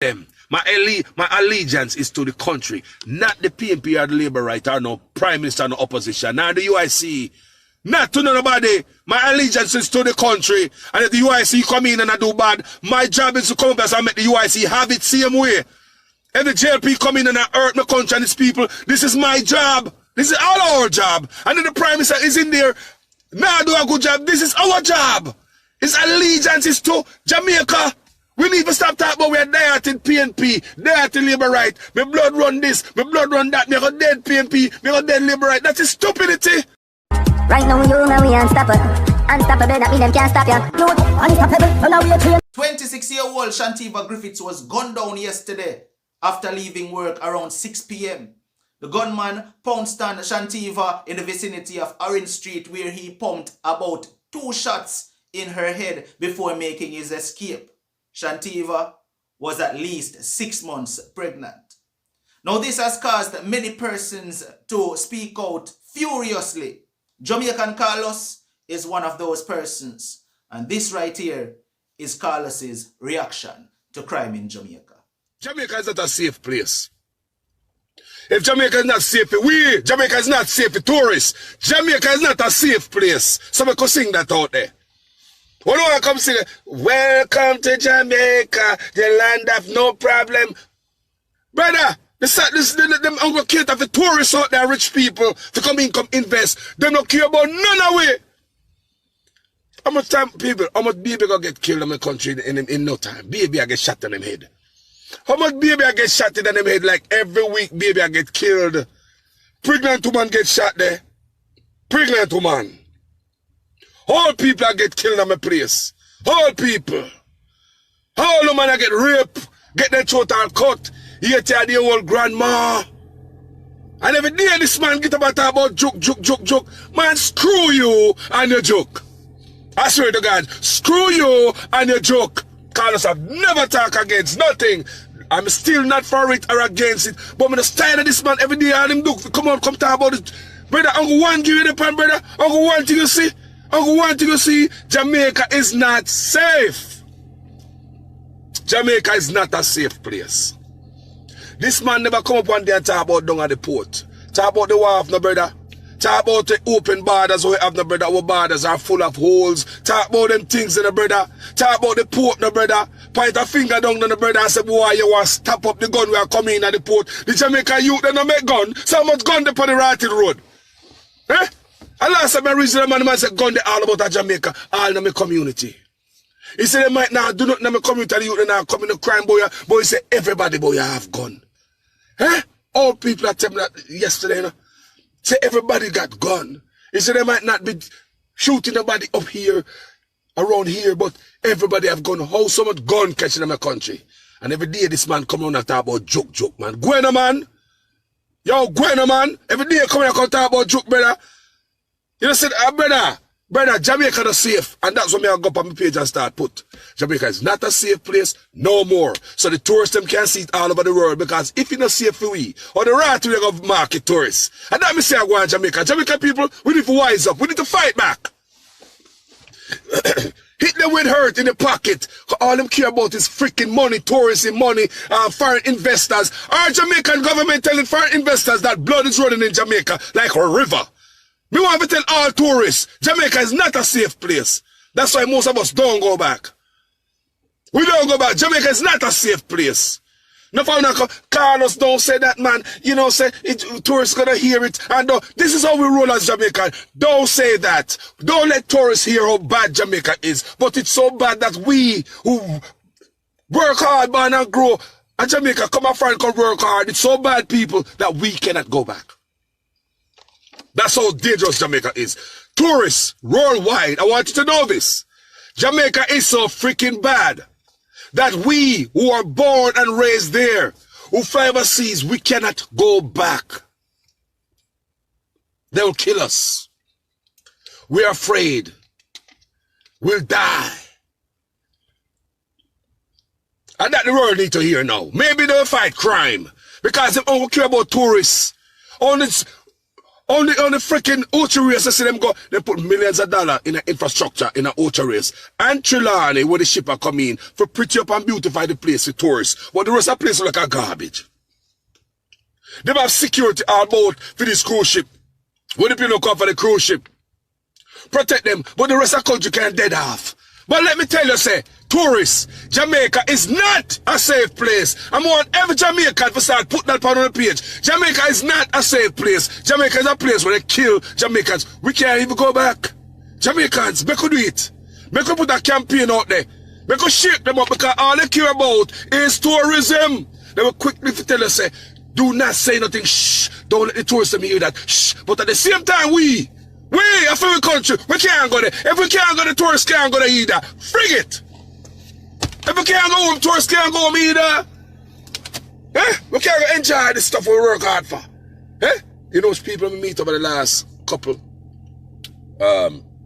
them. My allegiance is to the country, not the PNP or the Labour Right or no Prime Minister, no opposition, nor the UIC. Not to nobody. My allegiance is to the country. And if the UIC come in and I do bad, my job is to come up and make the UIC have it same way. If the JLP come in and I hurt my country and its people, this is my job. This is all our job. And then the Prime Minister is in there. Now do a good job. This is our job. His allegiance is to Jamaica. We need to stop talking about we're there to PNP, there to Labour Right. My blood run this, my blood run that. Me go dead PNP, me go dead Labour Right. That is stupidity. Right now you know we unstoppable. Unstoppable, that mean them can't stop ya. Unstoppable, so now we are trained. 26-year-old Shantiva Griffiths was gunned down yesterday after leaving work around 6 p.m. The gunman pounced on Shantiva in the vicinity of Orange Street, where he pumped about 2 shots in her head before making his escape. Shantiva was at least 6 months pregnant. Now this has caused many persons to speak out furiously. Jamaican Carlos is one of those persons. And this right here is Carlos's reaction to crime in Jamaica. Jamaica is not a safe place. If Jamaica is not safe, Jamaica is not safe for tourists. Jamaica is not a safe place. Somebody could sing that out there. When I come sing, welcome to Jamaica, the land of no problem. Brother, them uncle cater for tourists out there, rich people, to come in, come invest. Them don't care about none of it. How much time people, how much baby gonna get killed in my country in no time? Baby I get shot in them head. How much baby I get shot in them head? Like every week baby I get killed. Pregnant woman get shot there. Pregnant woman. All people I get killed in my place. All people. All women I get raped, get their throat all cut. 80-year-old grandma. And every day this man get up and talk about joke. Man, screw you and your joke. I swear to God, screw you and your joke. Carlos have never talk against nothing. I'm still not for it or against it. But I'm just tired of this man every day and him do come on, come talk about it. Brother, Uncle One give you the pan, brother. Uncle One thing you see. Uncle One thing you see. Jamaica is not safe. Jamaica is not a safe place. This man never come up one day and talk about down at the port. Talk about the wharf, no brother. Talk about the open borders we have, no brother. Our borders are full of holes. Talk about them things, no brother. Talk about the port, no brother. Point a finger down, no brother, and say, boy, you want to stop up the gun we are coming in at the port. The Jamaican youth, they don't make gun. So much gun they put the rotted road. Eh? And last time I reached the man said, gun they all about Jamaica, all in my community. He said, they might not do nothing in my community, the youth, they not come in the crime, boy. But he said, everybody, boy, you have gun. Eh? All people that tell me that yesterday, you know, say everybody got gun. He said they might not be shooting nobody up here, around here, but everybody have gun. How so much gun catching in my country? And every day this man come on and talk about joke, man. Gwena, man. Yo, Gwena, man. Every day come on and talk about joke, brother. You know, said, brother, Jamaica not safe. And that's when I go up on my page and start put. Jamaica is not a safe place no more. So the tourists them can see it all over the world. Because if it's not safe for we, or the right way of market tourists. And that me say I go on Jamaica. Jamaica people, we need to wise up. We need to fight back. Hit them with hurt in the pocket. All them care about is freaking money, tourism money, foreign investors. Our Jamaican government telling foreign investors that blood is running in Jamaica like a river. Me want to tell all tourists, Jamaica is not a safe place. That's why most of us don't go back. We don't go back. Jamaica is not a safe place. No, Carlos don't say that, man. You know, say tourists gonna hear it. And this is how we roll as Jamaican. Don't say that. Don't let tourists hear how bad Jamaica is. But it's so bad that we who work hard, born and grow, and Jamaica come up and come work hard. It's so bad, people, that we cannot go back. That's how dangerous Jamaica is. Tourists worldwide, I want you to know this. Jamaica is so freaking bad that we who are born and raised there, who fly overseas, we cannot go back. They'll kill us. We're afraid. We'll die. And that the world need to hear now. Maybe they'll fight crime because they don't care about tourists. On the freaking Ocho race, I see them go, they put millions of dollars in an infrastructure in an Ocho race. And Trelawney, where the ship are coming for pretty up and beautify the place with tourists. But the rest of the place look like a garbage. They have security all about for this cruise ship. When the people come for the cruise ship, protect them, but the rest of the country can dead off. But let me tell you, say, tourists, Jamaica is not a safe place. I want every Jamaican to start put that on the page. Jamaica is not a safe place. Jamaica is a place where they kill Jamaicans. We can't even go back. Jamaicans, we could do it. We could put a campaign out there. We could shake them up because all they care about is tourism. They will quickly tell us, say, do not say nothing, shh, don't let the tourists hear that, shh. But at the same time, we, a free country, we can't go there. If we can't go, the tourists can't go there either. Frig it. If we can't go home, tourists can't go home either. Eh? We can't enjoy this stuff we work hard for. Eh? You know, people we meet over the last couple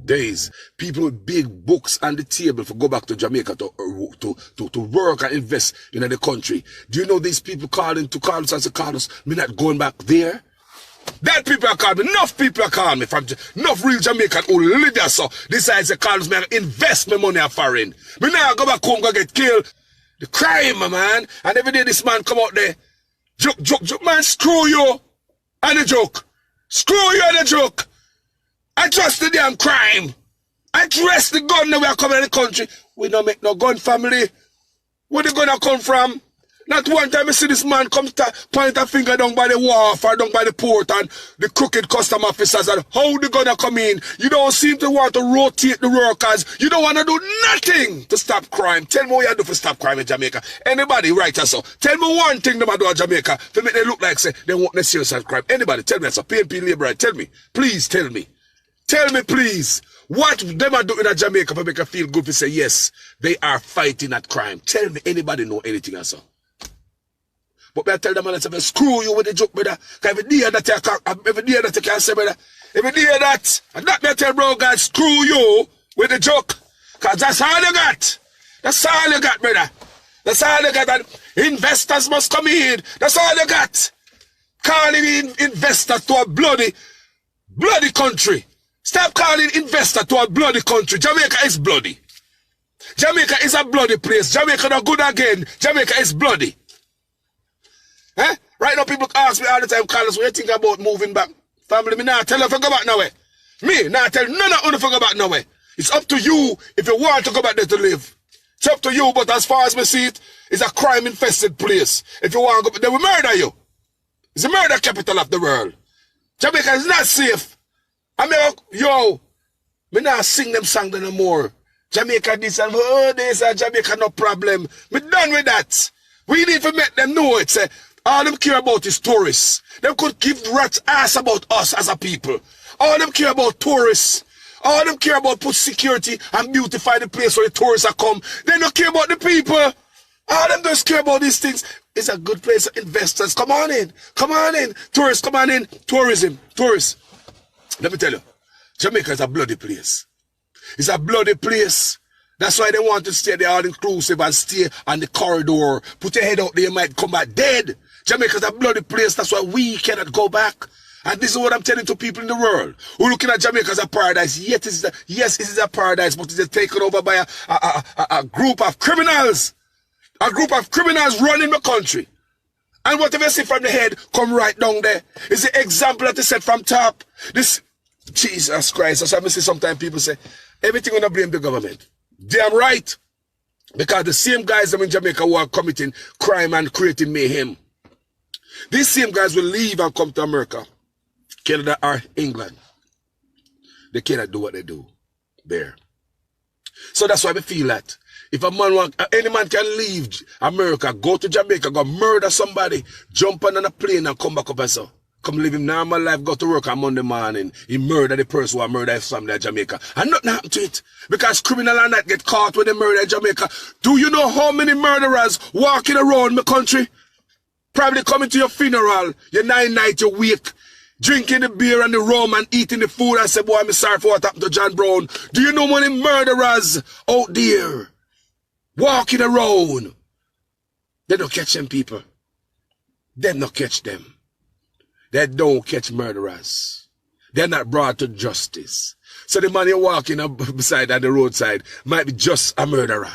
days, people with big books on the table for go back to Jamaica to work and invest in the country. Do you know these people calling to call us and say, Carlos, me not going back there? That people are calling me. Enough people are calling me from enough real Jamaican who live there. So decides to call me and invest my money in foreign. Me now go back home, go get killed. The crime, man. And every day this man come out there. Joke, man, screw you. And the joke. Screw you and the joke. Address the damn crime. Address the gun that we are coming in the country. We don't make no gun family. Where the gun come from? Not one time I see this man come to point a finger down by the wharf or down by the port and the crooked custom officers and how they gonna come in. You don't seem to want to rotate the workers. You don't want to do nothing to stop crime. Tell me what you do to stop crime in Jamaica. Anybody right or so? Tell me one thing they do in Jamaica to make them look like say they want the serious crime. Anybody tell me that's a PNP labor. Tell me. Please tell me. Tell me please. What them are doing in Jamaica to make you feel good to say yes, they are fighting that crime. Tell me anybody know anything or so? But I tell them and I say, screw you with the joke, brother. Because every day that you can say, brother. Every day that, and that me tell bro, God, screw you with the joke. Because that's all you got. That's all you got, brother. That's all you got. And investors must come in. That's all you got. Calling in investors to a bloody country. Stop calling investor to a bloody country. Jamaica is bloody. Jamaica is a bloody place. Jamaica not good again. Jamaica is bloody. Eh? Right now people ask me all the time, Carlos, what you think about moving back? Family, me not tell you to go back nowhere. Me not tell none of you to go back nowhere. It's up to you if you want to go back there to live. It's up to you, but as far as me see it, it's a crime-infested place. If you want to go, they will murder you. It's the murder capital of the world. Jamaica is not safe. I mean, me not sing them songs no more. Jamaica this and this and Jamaica no problem. Me done with that. We need to make them know it. All them care about is tourists. Them could give rat's ass about us as a people. All them care about tourists. All them care about put security and beautify the place where the tourists are come. They don't care about the people. All them just care about these things. It's a good place for investors. Come on in. Come on in. Tourists, come on in. Tourism. Tourists. Let me tell you. Jamaica is a bloody place. It's a bloody place. That's why they want to stay there all inclusive and stay on the corridor. Put your head out there, you might come back dead. Jamaica is a bloody place. That's why we cannot go back. And this is what I'm telling to people in the world who are looking at Jamaica as a paradise. Yes, it is a paradise, but it is taken over by a group of criminals. A group of criminals running the country. And whatever you see from the head, come right down there. It's the example that is set from top. This, Jesus Christ. That's why I see sometimes people say, everything gonna blame the government. Damn right. Because the same guys that in Jamaica who are committing crime and creating mayhem. These same guys will leave and come to America, Canada or England. They cannot do what they do there. So that's why we feel that. If a man any man can leave America, go to Jamaica, go murder somebody, jump on a plane and come back up and so. Come live him normal life, go to work on Monday morning. He murder the person who murdered his family in Jamaica. And nothing happened to it. Because criminal and that get caught when they murder in Jamaica. Do you know how many murderers walking around the country? Probably coming to your funeral, your 9 night, your wake, drinking the beer and the rum and eating the food and say, boy, I'm sorry for what happened to John Brown. Do you know how many murderers out there walking around? They don't catch them people. Them not catch them. They don't catch murderers. They're not brought to justice. So the man you're walking beside at the roadside might be just a murderer.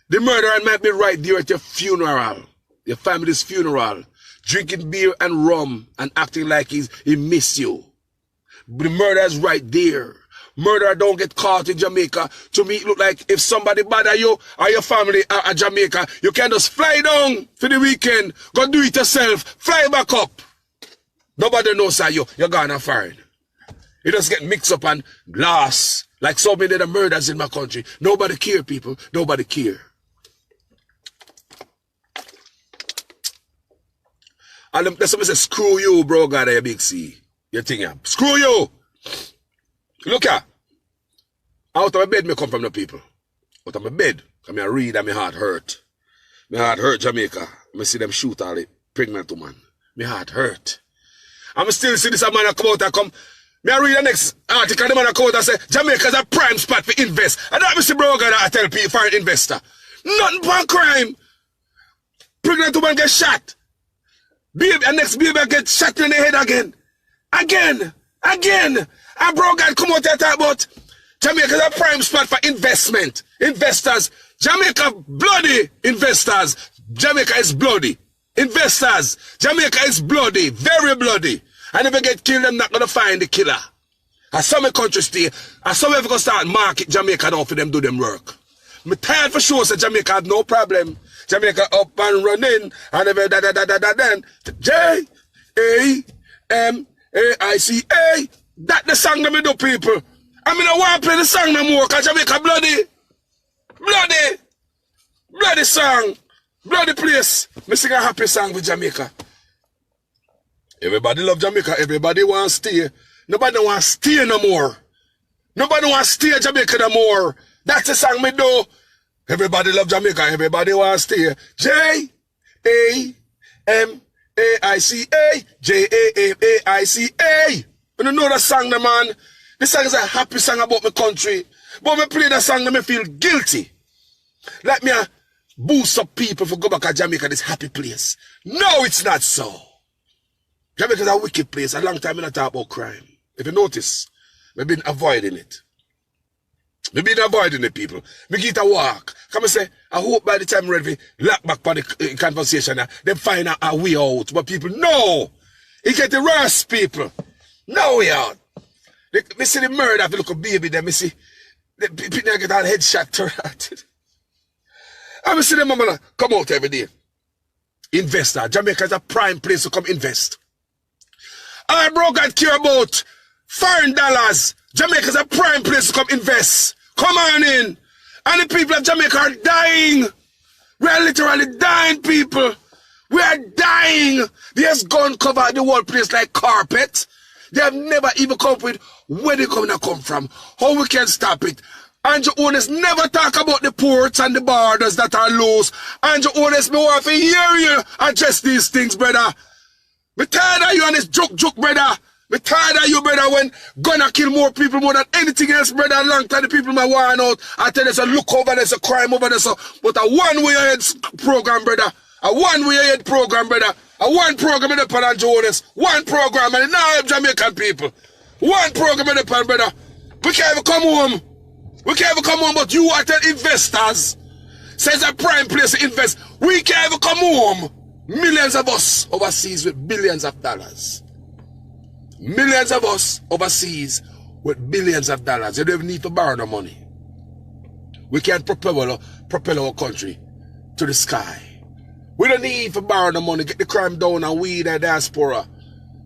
The murderer might be right there at your funeral, your family's funeral, drinking beer and rum and acting like he miss you. But the murderer's right there. Murderer don't get caught in Jamaica. To me, it look like if somebody bother you or your family at Jamaica, you can just fly down for the weekend, go do it yourself, fly back up. Nobody knows how you're gonna find. You just get mixed up and lost, like so many of the murders in my country. Nobody care, people. Nobody care. And that's what I say, screw you, bro, God, you big C. You think, yeah. Screw you. Look at. Out of my bed, me come from the people. Out of my bed. Because I read and my heart hurt. My heart hurt Jamaica. I see them shoot all the pregnant woman. My heart hurt. I'm still see this man come out and come. Me I read the next article, the man come out and say, Jamaica's a prime spot for invest. And that Mr. Brogan I tell people for an investor. Nothing but crime. Pregnant woman get shot. Baby, and next baby get shot in the head again. Again. And Brogan come out and talk about Jamaica's a prime spot for investment. Investors. Jamaica bloody investors. Jamaica is bloody. Investors. Jamaica is bloody. Very bloody. And if they get killed, I'm not going to find the killer. As some countries stay, as some ever going to start market Jamaica down for them do them work. I'm tired for sure, so Jamaica have no problem. Jamaica up and running, and if then Jamaica. That the song that me do, people. I mean, I want to play the song no more, because Jamaica bloody. Bloody song. Bloody place. Me sing a happy song with Jamaica. Everybody love Jamaica. Everybody want to stay. Nobody want to stay no more. Nobody want to stay Jamaica no more. That's the song me do. Everybody love Jamaica. Everybody want to stay. Jamaica. Jamaica. You know that song, the man. This song is a happy song about my country. But me play that song, me feel guilty. Like me boost up people for go back to Jamaica, this happy place. No, it's not so. Jamaica is a wicked place. A long time I not talk about crime. If you notice, we've been avoiding it. We've been avoiding it, people. We get a walk. Come and say, I hope by the time we're ready, lock back for the conversation, they find a way out. But people, no! It get the worst, people. No way out. Me see the murder of a little baby there. Me see the people get all headshot turned. I me see them mama come out every day. Investor. Jamaica is a prime place to come invest. I bro God care about foreign dollars. Jamaica is a prime place to come invest. Come on in. And the people of Jamaica are dying. We are literally dying, people. We are dying. There's gun cover the whole place like carpet. They have never even come up with where they're going to come from. How we can stop it. Andrew Owners never talk about the ports and the borders that are loose. Andrew Owners, me want to hear you address these things, brother. Me tired of you and this joke, brother. Me tired of you, brother, when gonna kill more people more than anything else, brother. A long time the people my want out. I tell there's a look over, there's a crime over there, so. But a one-way ahead program, brother. A one-way ahead program, brother. A one program in the pan and Jonas. One program and now Jamaican people. One program in the pan, brother. We can't even come home. We can't even come home, but you are telling investors. Says a prime place to invest. We can't even come home. Millions of us overseas with billions of dollars. Millions of us overseas with billions of dollars. You don't even need to borrow the money. We can propel our country to the sky. We don't need to borrow the money, get the crime down and we the diaspora.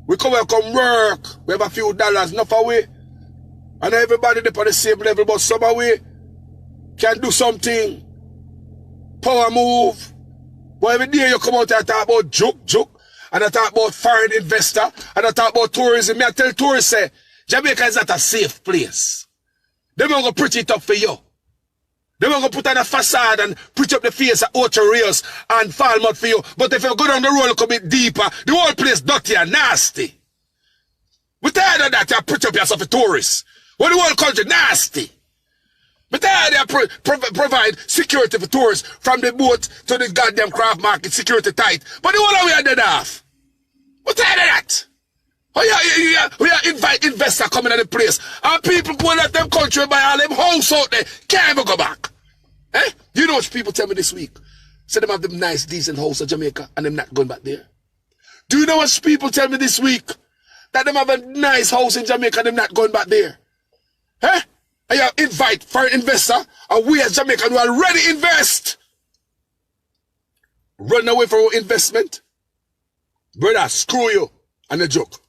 We come work. We have a few dollars, enough away. And everybody they on the same level, but some away can do something. Power move. But every day you come out and talk about joke. And I talk about foreign investor. And I talk about tourism. I tell tourists, say, Jamaica is not a safe place. They're going to pretty it up for you. They're going to put on a facade and put up the face of Ocho Rios and Falmouth for you. But if you go down the road a little bit deeper, the whole place dirty and nasty. We're tired of that. You put up yourself for tourists. Well, the whole country nasty. We're tired of provide security for tourists from the boat to the goddamn craft market, security tight. But the whole of we are dead off. We're tired of that. We are invite investor coming to the place. And people going at them country buy all them house out there. Can't even go back. Eh? You know what people tell me this week? Say them have them nice, decent house in Jamaica and them not going back there. Do you know what people tell me this week? That them have a nice house in Jamaica and them not going back there. Eh? And you invite foreign investor and we as Jamaican who already invest. Run away from our investment. Brother, screw you and a joke.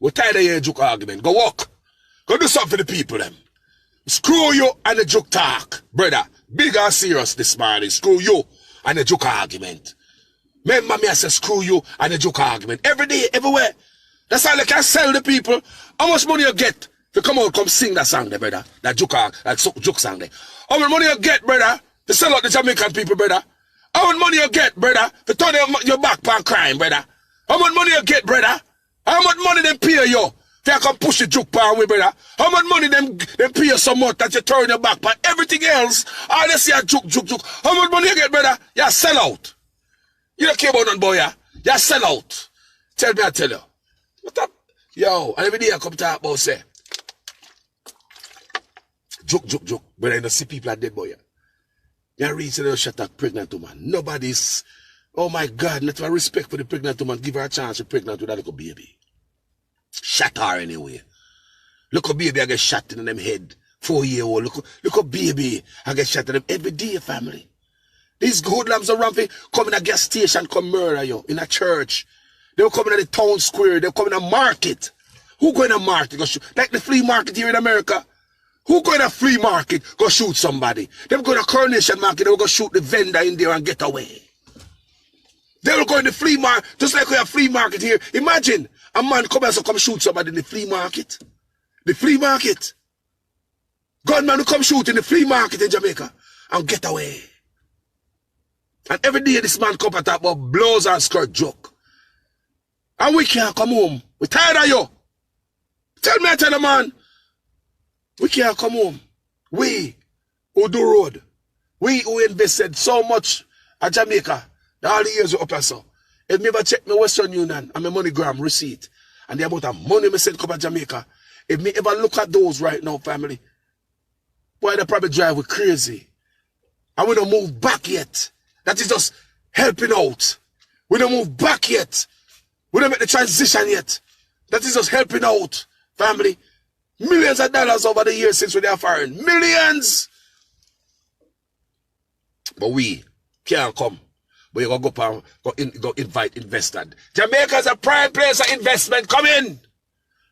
We're tired of your joke argument. Go walk. Go do something for the people them. Screw you and the joke talk. Brother, big and serious this morning. Screw you and the joke argument. Remember me, I say screw you and the joke argument. Every day, everywhere. That's how they can sell the people. How much money you get to come out, come sing that song there, brother? That joke song there. How much money you get, brother, to sell out the Jamaican people, brother? How much money you get, brother, to turn your back on crime, brother? How much money you get, brother? How much money them pay you? If you can push the joke pan with, brother. How much money them pay you so much that you turn your back on everything else? All they see a joke. How much money you get, brother? You sell out. You don't care about none, boy, yeah? You sell out. Tell me, I tell you. What up? Yo, and every day I come talk about, say, joke. But I don't see people are dead, boy, yeah? You reach and shut that pregnant woman. Nobody's, oh my God, not for respect for the pregnant woman. Give her a chance to be pregnant with that little baby. Shot her anyway. Look a baby I get shot in them head. 4-year-old. Look a baby I get shot in them every day, family. These hoodlums around for come in a gas station, come murder you in a church. They'll come in the town square, they'll come in a market. Who go in a market? Go shoot? Like the flea market here in America. Who go in a flea market, go shoot somebody? They will go to a Coronation Market, they will go shoot the vendor in there and get away. They will go in the flea market, just like we have flea market here. Imagine a man come shoot somebody in the flea market. The flea market. Gunman will come shoot in the flea market in Jamaica and get away. And every day this man come and talk about blows and skirt joke. And we can't come home. We're tired of you. Tell the man. We can't come home. We who do road. We who invested so much at Jamaica. All the years we up and so. If me ever check my Western Union and my MoneyGram receipt and the amount of money me send come to Jamaica, if me ever look at those right now, family, boy, they probably drive we crazy. And we don't move back yet. That is just helping out. We don't move back yet. We don't make the transition yet. That is just helping out, family. Millions of dollars over the years since we are foreign. Millions! But we can't come. But you go invite investors. Jamaica is a prime place of investment. Come in.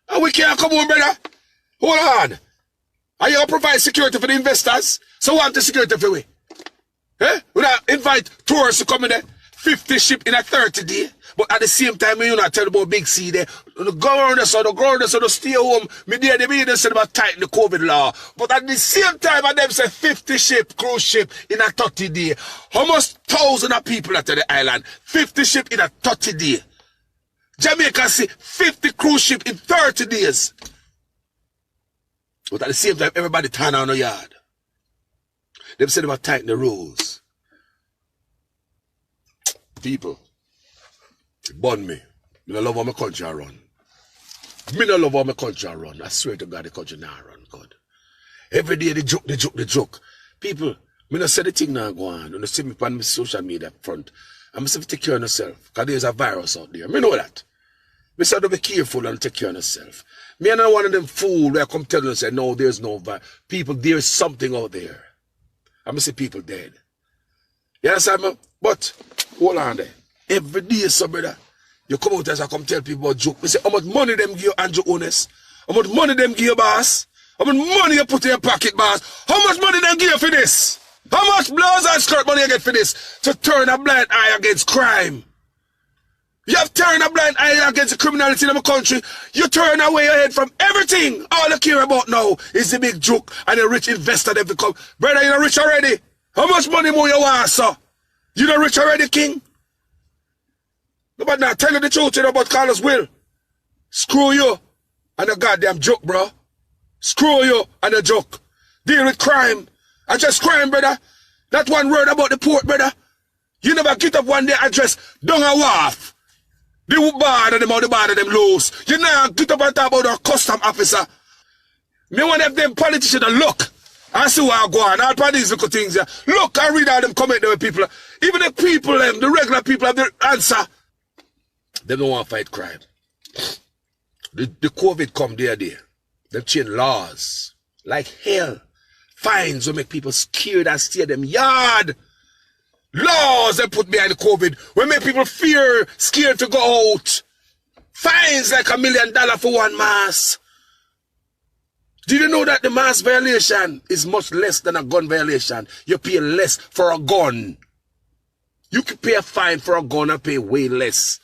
And we can't come home, brother. Hold on. Are you going to provide security for the investors? So want the security for we? Eh? We not invite tourists to come in there. 50 ship in a 30 day. But at the same time, you not tell about Big C there. Go around us, so stay home. Me there, they said about tighten the COVID law. But at the same time, and them say 50 ship, cruise ship in a 30 day. How much thousands of people at the island? 50 ship in a 30 day. Jamaica see 50 cruise ship in 30 days. But at the same time, everybody turn on the yard. Them said about tighten the rules. People, burn me. Me no love how my country I run. Me no love how my country I run. I swear to God, the country now run, God. Every day the joke. People, me no say the thing now go on. You see me on my social media front. I'm saying take care of yourself. Because there's a virus out there. Me know that. Me say to be careful and take care of yourself. Me not one of them fools where I come tell you and say, no, there's no virus. People, there's something out there. I'm see people dead. You understand me? But hold on there. Every day, so brother, you come out as I come tell people about joke. You say, how much money them give you, Andrew Honest? How much money them give you, boss? How much money you put in your pocket, boss? How much money them give you for this? How much blouse and skirt money you get for this? To turn a blind eye against crime. You have turned a blind eye against the criminality in the country. You turn away your head from everything. All you care about now is the big joke and the rich investor that become. Brother, you're rich already. How much money more you want, sir? You not rich already, king? Nobody now tell you the truth about Carlos Will. Screw you and a goddamn joke, bro. Screw you and a joke. Deal with crime. I just crime, brother. Not one word about the port, brother. You never get up one day address down a wharf. The bar them out the bar them loose. You know, get up and talk about our custom officer. Me want them politicians to look. I see what I go on. All these little things here. Look, I read all them comment with people. Even the people, the regular people have the answer. They don't want to fight crime. The COVID come there. They change laws. Like hell. Fines will make people scared and stay them yard. Laws they put behind the COVID will make people fear, scared to go out. Fines like $1 million for one mask. Did you know that the mask violation is much less than a gun violation? You pay less for a gun. You can pay a fine for a gun and pay way less.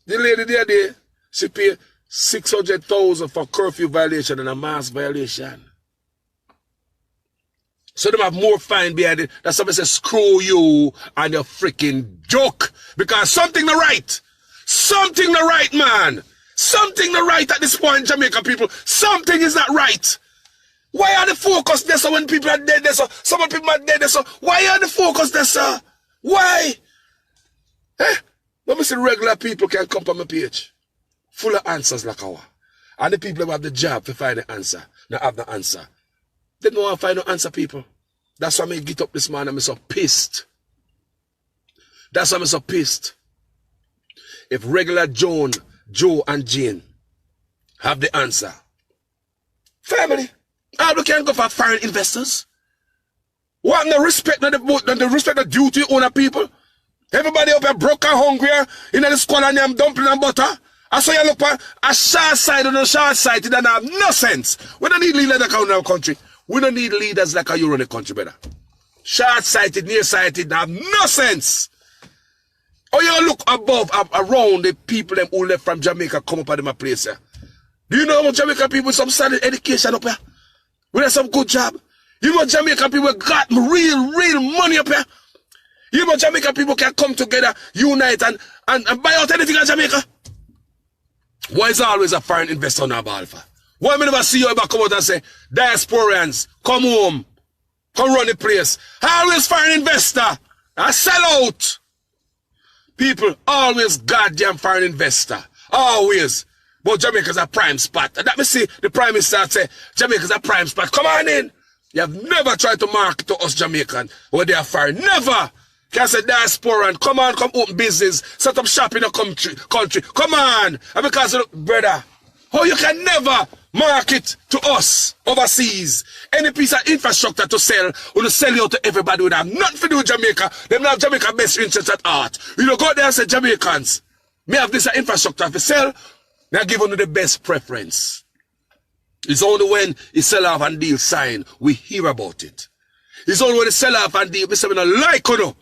The lady there, she paid $600,000 for curfew violation and a mask violation. So they have more fine behind it. That somebody says, screw you and your freaking joke. Because something the right. Something the right, man. Something the right at this point, Jamaica people. Something is not right. Why are the focus there, so when people are dead there, so some people are dead there, so why are the focus there, sir? Why? Let me see regular people can come on my page. Full of answers like our. And the people who have the job to find the answer, not have the answer. They don't want to find no answer, people. That's why I get up this morning and I'm so pissed. That's why I'm so pissed. If regular Joe and Jane have the answer. Family, how we can go for foreign investors? What the respect the respect the duty owner people? Everybody up here broke and hungry in the squad and them dumpling and butter. I saw you look for a short side and a short sighted and have no sense. We don't need leaders like our country. We don't need leaders like you run the country, brother. Short-sighted, near-sighted, have no sense. Or you look above, around the people them who left from Jamaica come up at my place here. Do you know how much Jamaican people with some solid education up here? We have some good job. You know Jamaican people got real money up here? You know Jamaican people can come together, unite and buy out anything in Jamaica? Why is always a foreign investor on our ball for? Why me never see you ever come out and say, Diasporans, come home, come run the place. Always foreign investor, a sellout. People, always goddamn foreign investor. Always. But Jamaica's a prime spot. And that me see the Prime Minister say, Jamaica's a prime spot. Come on in. You have never tried to market to us Jamaican when they are foreign. Never. Can say Diaspora, come on, come open business, set up shop in the country. Come on. And because, look, brother, how you can never market to us overseas any piece of infrastructure to sell, or to sell you to everybody with them. Nothing to do with Jamaica. Them have Jamaica best interest at heart. You know, go out there and say, Jamaicans, may have this infrastructure to sell, now give them the best preference. It's only when the sell off and deal sign, we hear about it. It's only when the sell off and deal, we say we don't like you.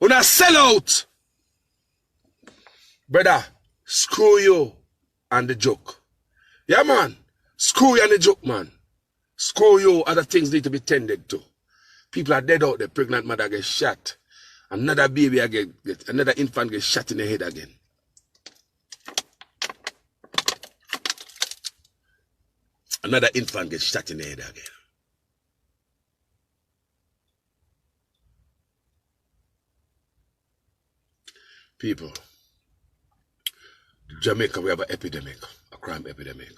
We not sell out. Brother, screw you and the joke. Yeah, man. Screw you and the joke, man. Screw you, other things need to be tended to. People are dead out there. Pregnant mother gets shot. Another baby again, another infant gets shot in the head again. Another infant gets shot in the head again. People, Jamaica, we have an epidemic, a crime epidemic.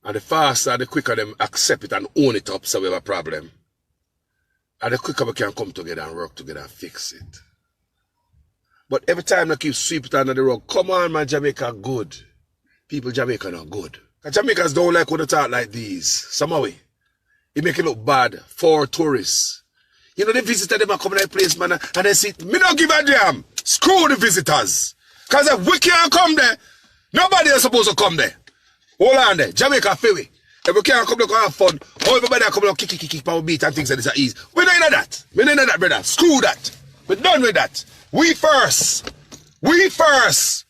And the faster, the quicker them accept it and own it up, so we have a problem. And the quicker we can come together and work together and fix it. But every time they keep sweeping it under the rug, come on, man, Jamaica good. People Jamaica not good. And Jamaicans don't like when they talk like these. Somehow, it make it look bad for tourists. You know, the visitors, they come to the place, man, and they say, me don't give a damn. Screw the visitors. Because if we can't come there, nobody is supposed to come there. Hold on there. Jamaica ferry. If we can't come there, have fun. Or everybody come there, kick, power beat and things like this are easy. We're not in that. We're not in that, brother. Screw that. We're done with that. We first. We first.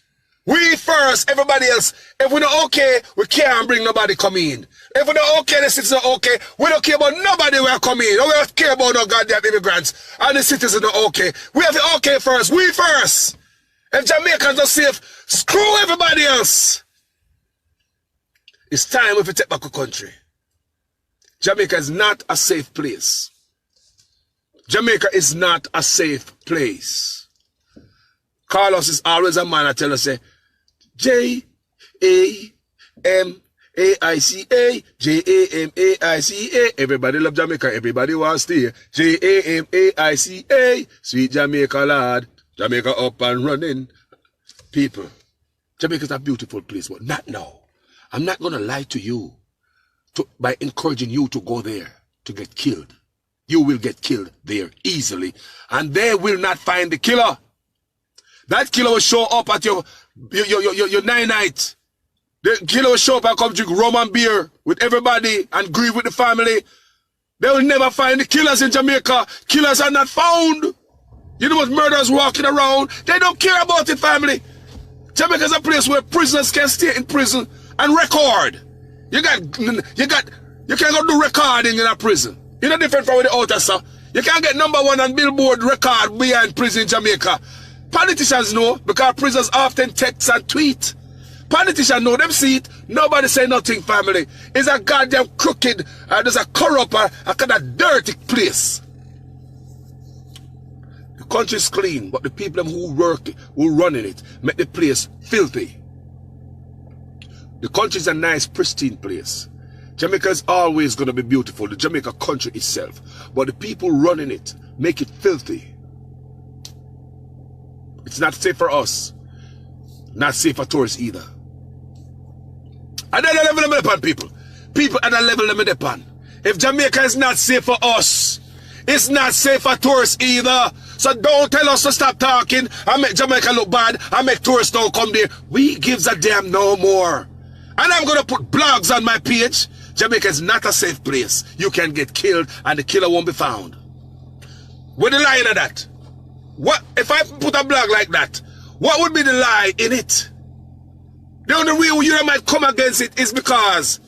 We first. Everybody else. If we're not okay, we can't bring nobody come in. If we're not okay, the citizens are okay. We don't care about nobody who are coming in. We don't care about no goddamn immigrants. And the citizens are okay. We have it okay first. We first. If Jamaicans are safe, screw everybody else. It's time we take back our country. Jamaica is not a safe place. Jamaica is not a safe place. Carlos is always a man that tell us, say, Jamaica, Jamaica. Everybody love Jamaica. Everybody wants to stay. Jamaica. Sweet Jamaica, lad. Jamaica up and running. People, Jamaica's a beautiful place, but not now. I'm not going to lie to you by encouraging you to go there to get killed. You will get killed there easily, and they will not find the killer. That killer will show up at your night. The killer will show up and come drink rum and beer with everybody and grieve with the family. They will never find the killers in Jamaica. Killers are not found. You know what, murderers walking around? They don't care about it, family. Jamaica is a place where prisoners can stay in prison and record. You can't go do recording in a prison. You know different from the outer, sir. You can't get #1 on Billboard record behind prison in Jamaica. Politicians know because prisoners often text and tweet. Politicians know, them see it. Nobody say nothing, family. It's a goddamn crooked, there's a corrupt, a kind of dirty place. The country's clean, but the people who work, who running it, make the place filthy. The country's a nice, pristine place. Jamaica is always going to be beautiful, the Jamaica country itself. But the people running it make it filthy. It's not safe for us. Not safe for tourists either. At that level, I'm upon people. People at that level, I'm upon. If Jamaica is not safe for us, it's not safe for tourists either. So don't tell us to stop talking and make Jamaica look bad and make tourists don't come there. We gives a damn no more. And I'm going to put blogs on my page. Jamaica is not a safe place. You can get killed and the killer won't be found. What's the lie in that? What if I put a blog like that? What would be the lie in it? The only reason you might come against it is because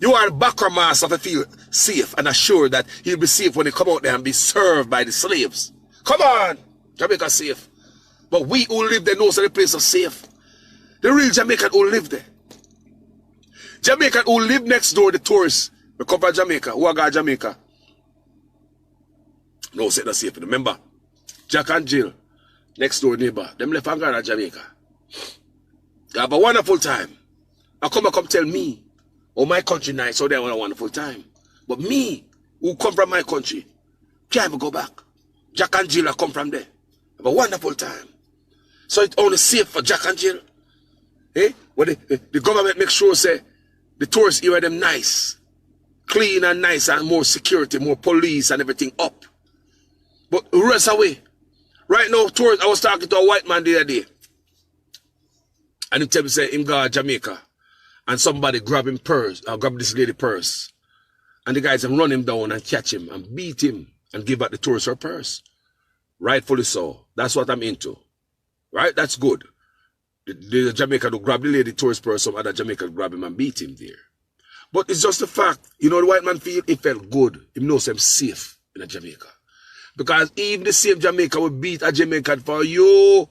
you are a backer master to feel safe and assured that he'll be safe when he come out there and be served by the slaves. Come on, Jamaica safe. But we who live there know so the place is safe. The real Jamaican who live there. Jamaican who live next door, the tourists, we come from Jamaica, who are got Jamaica. No, say that's safe. Remember, Jack and Jill, next door neighbor, them left and gone to Jamaica. They have a wonderful time. I come tell me, oh, my country nice, so they have a wonderful time. But me, who come from my country, can't even go back. Jack and Jill come from there. Have a wonderful time. So it's only safe for Jack and Jill. Eh? When the government makes sure, say, the tourists here are them nice. Clean and nice and more security, more police and everything up. But the rest away. Right now, tourists, I was talking to a white man the other day. And he tell me, say, him go to Jamaica. And somebody grab him purse, grab this lady purse. And the guys run him down and catch him and beat him and give back the tourist her purse. Rightfully so. That's what I'm into. Right? That's good. The Jamaican will grab the lady tourist purse, some other Jamaican grab him and beat him there. But it's just a fact. You know the white man feel? He felt good. He knows him safe in Jamaica. Because even the same Jamaican will beat a Jamaican for you.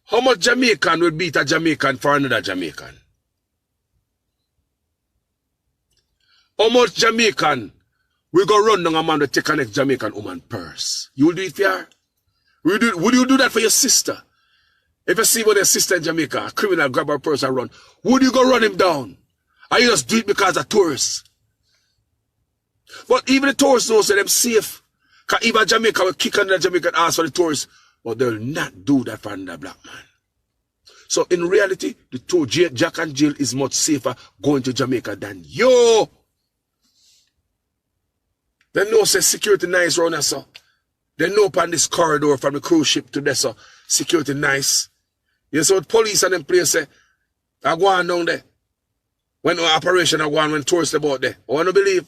How much Jamaican will beat a Jamaican for another Jamaican? How much Jamaican will go run down a man to take a next Jamaican woman purse? You will do it for her? Would you do that for your sister? If you see one of your sister in Jamaica, a criminal grab her purse and run, would you go run him down? Or you just do it because of tourists? But even the tourists know say them safe. Because even Jamaica will kick under Jamaican ass for the tourists. But they'll not do that for another black man. So in reality, the two Jack and Jill is much safer going to Jamaica than you. They know say security nice around us. They know upon this corridor from the cruise ship to this security nice. You see what police and them place say, I go on down there. When operation I go on when tourists about there. I want to believe.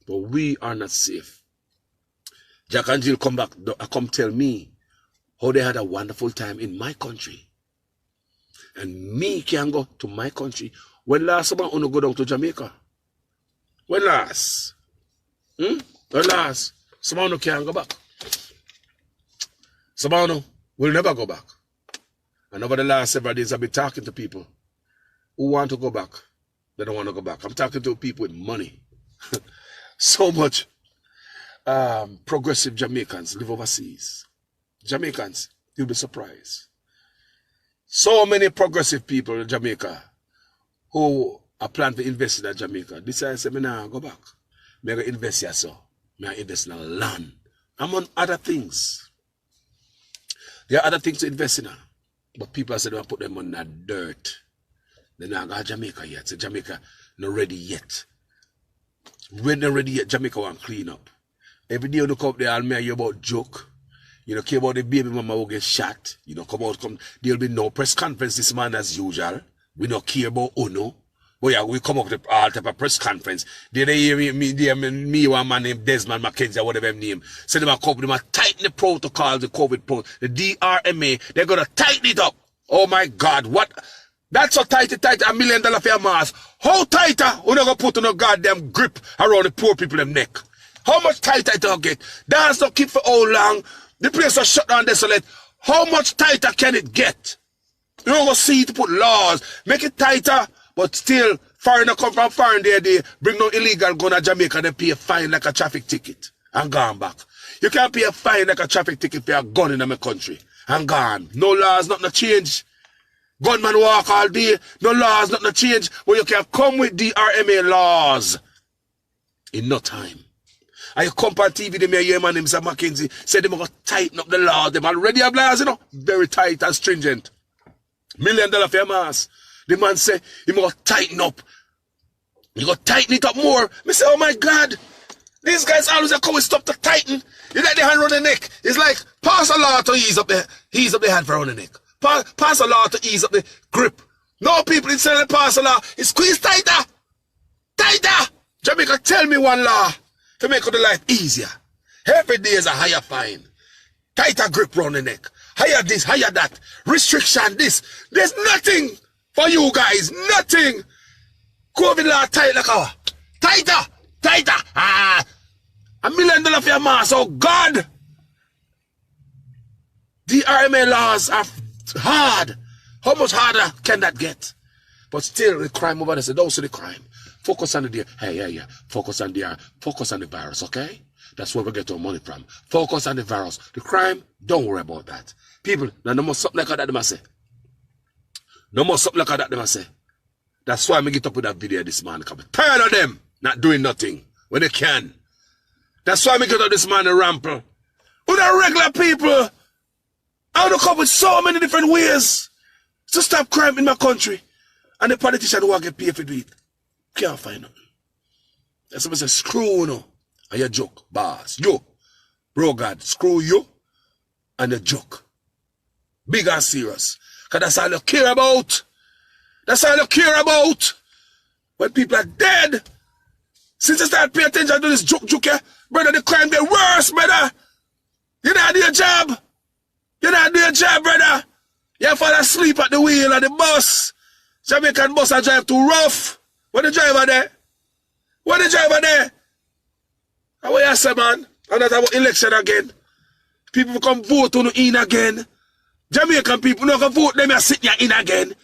But we are not safe. Jack and Jill come back, come tell me how they had a wonderful time in my country. And me can go to my country. When last someone want to go down to Jamaica? When last? When last? Someone can't go back. Someone will never go back. And over the last several days I've been talking to people who want to go back. They don't want to go back. I'm talking to people with money. So much progressive Jamaicans live overseas. Jamaicans, you'll be surprised. So many progressive people in Jamaica who are planning to invest in Jamaica. This I say, me nah go back. Me go invest here, so. Me invest in land. Among other things. There are other things to invest in. But people say they want to put them on that dirt. They're not going to Jamaica yet. So Jamaica not ready yet. When they're ready yet, Jamaica want to clean up. Every day you look up there, I'll hear you about joke. You don't care about the baby mama who get shot. You don't come. There'll be no press conference this man as usual. We don't care about Uno. But yeah, we come up with all type of press conference. They hear me one man named Desmond McKenzie or whatever his name. So they come, they tighten the protocol, the COVID protocol, the DRMA. They're gonna tighten it up. Oh my God, what? That's so tight, $1 million for your mask. How tighter? We're not gonna put on a goddamn grip around the poor people in neck. How much tighter it'll get? Dance don't keep for how long? The place was shut down desolate. How much tighter can it get? You're gonna see to put laws, make it tighter. But still, foreigner come from foreign they bring no illegal gun to Jamaica, they pay a fine like a traffic ticket and gone back. You can't pay a fine like a traffic ticket for a gun in my country and gone. No laws, nothing to change. Gunman walk all day, no laws, nothing to change. But you can come with DRMA laws in no time. And you come on TV, them hear man, Mr. McKenzie, say them going to tighten up the law. Them already have laws, you know, very tight and stringent. $1 million for your mask. The man say, you must tighten up. You got to tighten it up more. Me say, oh my God. These guys always come and stop to tighten. You let the hand around the neck. It's like, pass a law to ease up the hand around the neck. Pass a law to ease up the grip. No people, instead of pass a law, it's squeeze tighter. Tighter. Jamaica, tell me one law to make the life easier. Every day is a higher fine. Tighter grip around the neck. Higher this, higher that. Restriction this. There's nothing. For you guys, nothing. COVID law tight like our. Tighter. $1 million for your mask. Oh God. The RMA laws are hard. How much harder can that get? But still, the crime over there said, don't see the crime. Focus on the hey. Focus on the virus, okay? That's where we get our money from. Focus on the virus. The crime, don't worry about that. People, now no more something like that they must say. No more something like that they must say. That's why I get up with that video this man. I'm tired of them not doing nothing when they can. That's why I get up this man and rample. With the regular people, I want to come with so many different ways to stop crime in my country. And the politician who want to get paid for it. Can't find nothing. That's why I say, screw you know. And you joke, boss. You, bro God, screw you and you joke. Big and serious. Because that's all you care about. That's all you care about. When people are dead. Since you start paying attention to this joke, brother, the crime get worse, brother. You're not doing your job. You're not doing your job, brother. You fall asleep at the wheel of the bus. Jamaican bus are drive too rough. What the driver there? What the driver there? And what you say, man? And that's about election again. People come vote on in again. Jamaican people not gonna vote them, you sit here in again.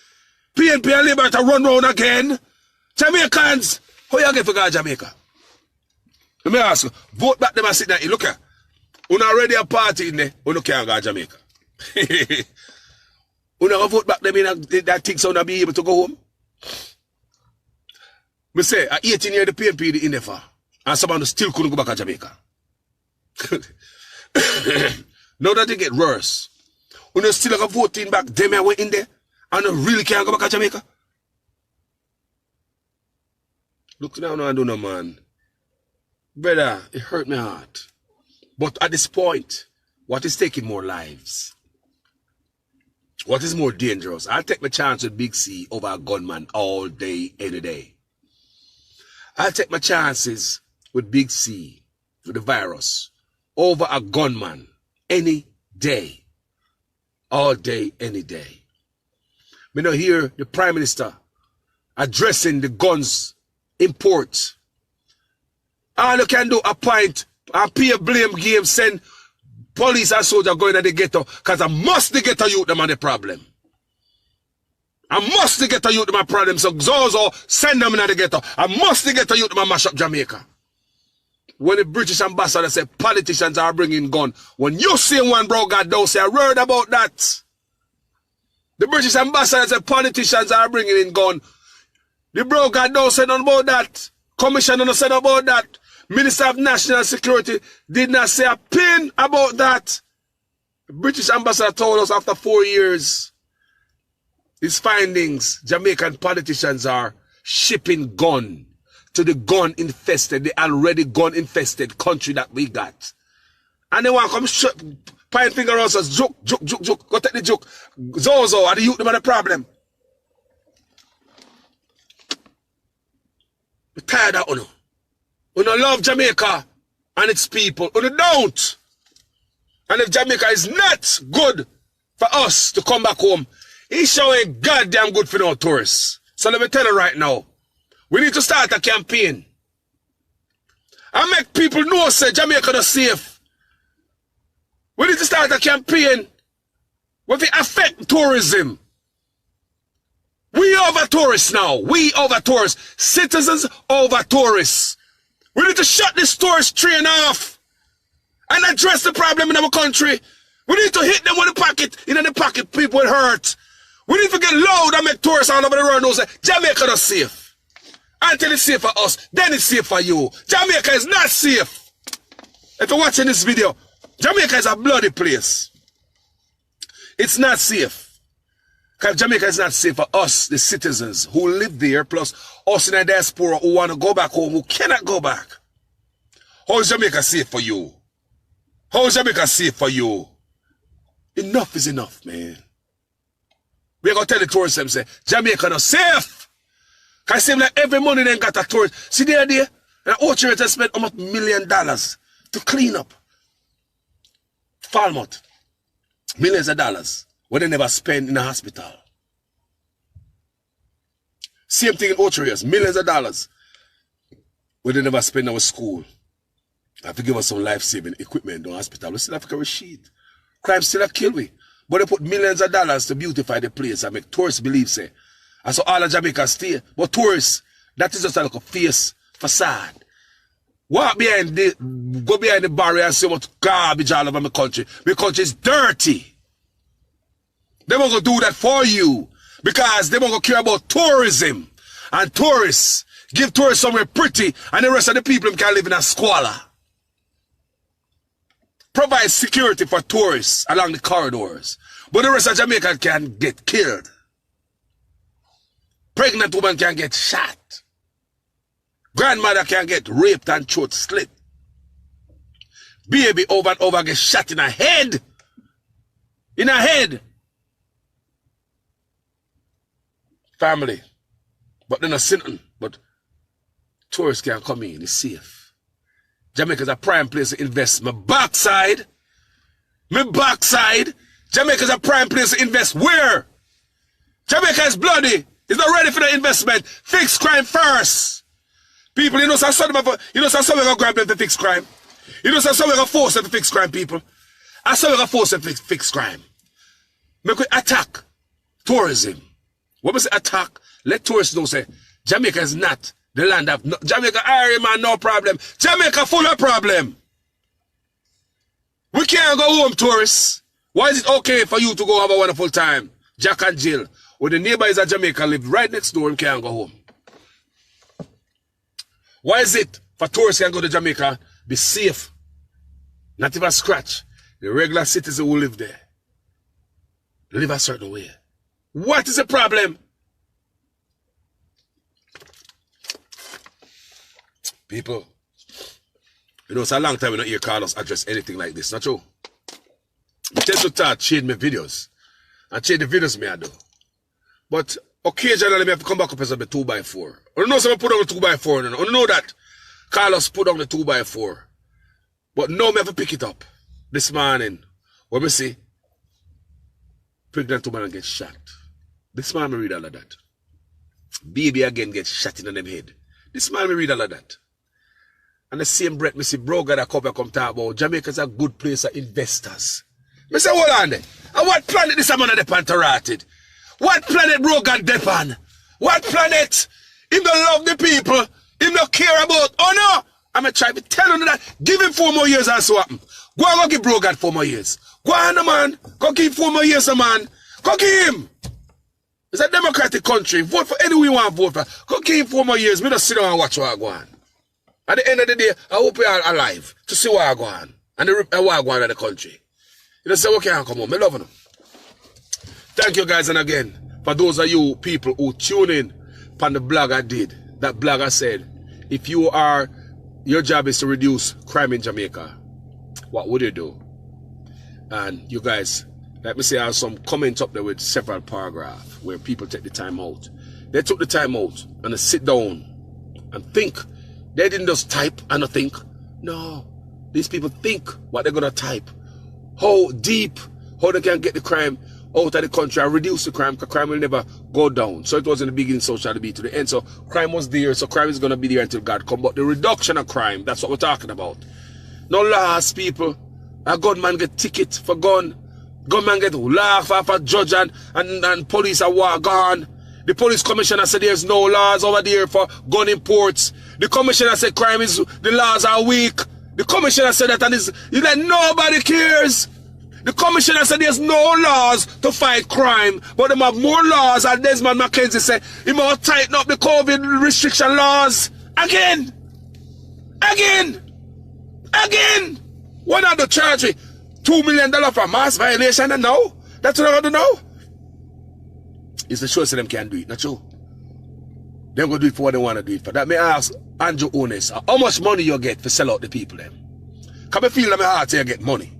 PNP and Labour to run round again. Jamaicans, how you get for go to Jamaica? Let me ask you, vote back them and sit there. Look here, you already a party in there, you can't go to Jamaica. You gonna vote back them in that thing so you be able to go home? Me say, at 18 years the PNP the Ineffective, and someone still couldn't go back to Jamaica. Now that they get worse. When you still like a voting back, them I went in there and you really can't go back to Jamaica. Look now, I don't know, man. Brother, it hurt my heart. But at this point, what is taking more lives? What is more dangerous? I'll take my chance with Big C over a gunman all day, any day. I'll take my chances with Big C, with the virus, over a gunman any day. All day, any day. Me now hear the Prime Minister addressing the guns import. All you can do, appoint and pay a blame game, send police and soldiers going to the ghetto, because I must the ghetto youth them on the problem. I must the ghetto youth them a problem, so Zozo send them in the ghetto. I must the ghetto youth them a mash up Jamaica. When the British ambassador said politicians are bringing gun, when you see one, bro, God don't say a word about that. The British ambassadors and politicians are bringing in gun. The broker don't say nothing about that. Commissioner don't say nothing about that. Minister of National Security did not say a pin about that. The British ambassador told us after 4 years, his findings, Jamaican politicians are shipping gun to the gun-infested, the already gun-infested country that we got. And they want to come point finger at us, joke. Go take the joke. Zozo, are the youth about the problem? We're tired of Uno. Uno love Jamaica and its people. Uno don't. And if Jamaica is not good for us to come back home, it's showing goddamn good for no tourists. So let me tell you right now, we need to start a campaign and make people know say Jamaica is safe. We need to start a campaign with the affect tourism. We over tourists now. We over tourists. Citizens over tourists. We need to shut this tourist train off and address the problem in our country. We need to hit them with the pocket. In the pocket, people will hurt. We need to get loud and make tourists all over the world know say Jamaica is safe. Until it's safe for us, then it's safe for you. Jamaica is not safe. If you're watching this video, Jamaica is a bloody place. It's not safe. Because Jamaica is not safe for us, the citizens who live there, plus us in the diaspora who want to go back home, who cannot go back. How is Jamaica safe for you? How is Jamaica safe for you? Enough is enough, man. We're going to tell the tourists them, say, Jamaica not safe. Because it seems like every money they got a tourist. See there, and Ocho has spent almost $1 million to clean up Falmouth. Millions of dollars. What they never spend in a hospital. Same thing in Ocho areas, millions of dollars. What they never spend in our school. Have to give us some life-saving equipment in the hospital. We still have to carry sheet. Crime still have kill we. But they put millions of dollars to beautify the place and make tourists believe, say. And so all of Jamaica stay. But tourists, that is just like a face facade. Walk behind go behind the barrier and see what garbage all over my country. My country is dirty. They won't go do that for you because they won't go care about tourism and tourists. Give tourists somewhere pretty and the rest of the people can live in a squalor. Provide security for tourists along the corridors. But the rest of Jamaica can get killed. Pregnant woman can get shot. Grandmother can get raped and throat slit. Baby over and over get shot in her head. In her head. Family. But they're not sinning. But tourists can come in. It's safe. Jamaica is a prime place to invest. My backside. Jamaica is a prime place to invest. Where? Jamaica is bloody. It's not ready for the investment. Fix crime first. People, you know, some going to grab them to fix crime. You know, some going to force them to fix crime, people. I saw going to force them to fix crime. Make we attack tourism. When we say attack, let tourists know, say, Jamaica is not the land of... No, Jamaica, Irie, man, no problem. Jamaica full of problem. We can't go home, tourists. Why is it okay for you to go have a wonderful time? Jack and Jill, where the neighbors of Jamaica live right next door and can't go home. Why is it for tourists can go to Jamaica, be safe, not even scratch? The regular citizens who live there live a certain way. What is the problem? People, you know, it's a long time we don't hear Carlos address anything like this, not true? I tend to start change my videos. And change the videos me I do. But occasionally I have to come back up as a 2x4. I don't know someone put on the 2x4. I don't know that Carlos put on the 2x4. But now I have to pick it up. This morning, what we see, pregnant woman gets shot. This man, I read all of that. Baby again gets shot in them head. This man, I read all of that. And the same breath, I see bro got a cover come talk about Jamaica's a good place for investors. I say, hold on there. And what planet this man depend to? What planet bro got depend? What planet? Him don't love the people. Him don't care about. Oh no! I'm going to try to tell him that. Give him 4 more years and so happen. Go and go give bro God 4 more years. Go on, man. Go give 4 more years, man. Go give him. It's a democratic country. Vote for anyone you want to vote for. Go keep 4 more years. Me just sit down and watch what I go on. At the end of the day, I hope you are alive to see what I go on. And what I go on in the country. You just say, okay, I come home. I love you. Thank you guys, and again, for those of you people who tune in upon the blog I did. That blog I said, if your job is to reduce crime in Jamaica, what would you do? And you guys, let me say I have some comments up there with several paragraphs where people take the time out. They took the time out and they sit down and think. They didn't just type and think. No, these people think what they're gonna type. How deep, how they can get the crime out of the country and reduce the crime, because crime will never go down. So it was in the beginning, so shall it be to the end. So crime was there, so crime is gonna be there until God come. But the reduction of crime, that's what we're talking about. No laws, people. A gunman get ticket for gun. Gunman get laugh off a judge and police are gone. The police commissioner said there's no laws over there for gun imports. The commissioner said the laws are weak. The commissioner said that, and it's like nobody cares. The commissioner said there's no laws to fight crime, but them have more laws, and Desmond McKenzie said he must tighten up the COVID restriction laws. Again. Why not the charge me $2 million for mass violation and now? That's what I want to know. It's the show so them can't do it, not true. They're going to do it for what they want to do it for. That may ask Andrew Ones, how much money you get to sell out the people them? Come and feel in my heart you get money.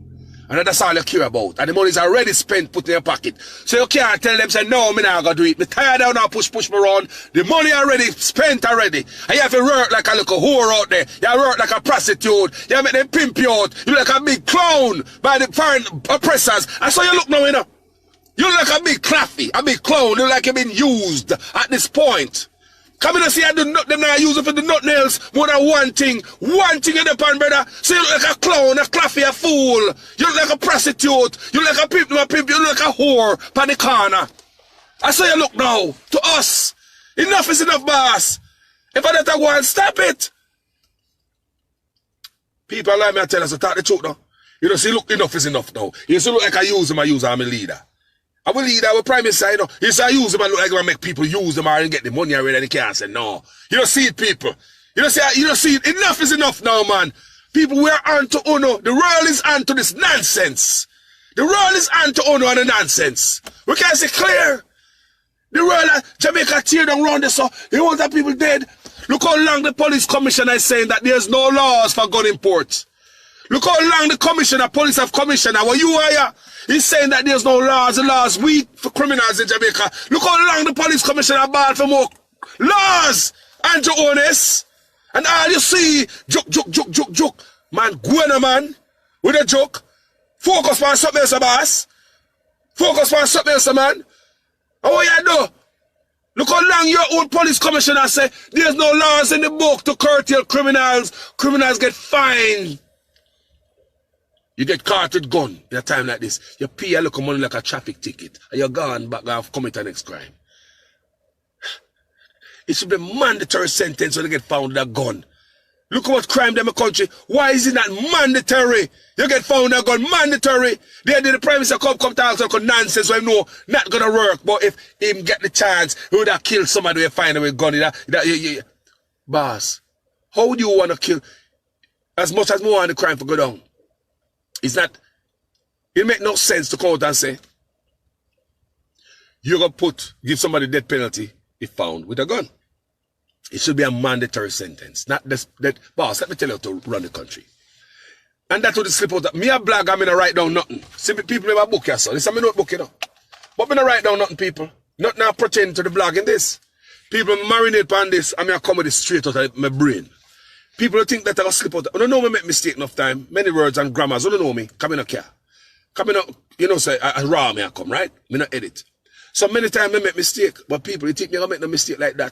And that's all you care about. And the money is already spent, put in your pocket. So you can't tell them, say, no, me not going to do it. Me tired out now, push me around. The money already spent already. And you have to work like a little whore out there. You have to work like a prostitute. You make them pimp you out. You look like a big clown by the foreign oppressors. And so you look now, you know. You look like a big claffy, a big clown. You look like you've been used at this point. Come in and see, them not using for the nut nails more than one thing. One thing in the pan, brother. So you look like a clown, a claffy, a fool. You look like a prostitute. You look like a pimp, you look like a whore pan the corner. I say you look now to us. Enough is enough, boss. If I let her go and stop it. People like me and tell us to talk the truth now. You know, see, look, enough is enough now. You see, look like I use him, I'm a leader. I will lead our prime minister, you know. You say I use them and look like I make people use them and get the money already and they can't say no. You don't see it, people. You don't see it. Enough is enough now, man. People, we are on to Uno. The world is on to this nonsense. The world is on to Uno and the nonsense. We can't say clear. The world, Jamaica tear down around this, so you want that people dead. Look how long the police commissioner is saying that there's no laws for gun imports. Look how long the police have commissioner, what you are, he's saying that there's no laws, the laws weak for criminals in Jamaica. Look how long the police commissioner bad for more laws, Andrew Ones. And all you see, joke. Man, go on, man, with a joke. Focus on something else, boss. Focus on something else, man. And what you do? Look how long your own police commissioner say there's no laws in the book to curtail criminals. Criminals get fined. You get caught with gun in a time like this. You pay a little money like a traffic ticket. And you're gone back and commit the next crime. It should be mandatory sentence when you get found with a gun. Look how much crime in the country. Why is it not mandatory? You get found with a gun, mandatory. The prime minister come talk some nonsense when no, not gonna work. But if him get the chance, he would have killed somebody with find a gun. Boss, how would you want to kill as much as more on the crime for go down? It's not, it make no sense to come out and say, you're going to give somebody death penalty if found with a gun. It should be a mandatory sentence. Not that, boss, let me tell you how to run the country. And that's what the slip out. Me a blog, I'm going to write down nothing. Simple people never book here, so this is my notebook, you know. But I'm going to write down nothing, people. Not now pretend to the blog in this. People marinate on this, I'm going to come with it straight out of my brain. People think that I will slip out. I don't know me make mistake enough time. Many words and grammars. You don't know me. Come in a care. Come in a, you know, say, I raw me I come, right? Me not edit. So many times I make mistake. But people, you think me I make no mistake like that?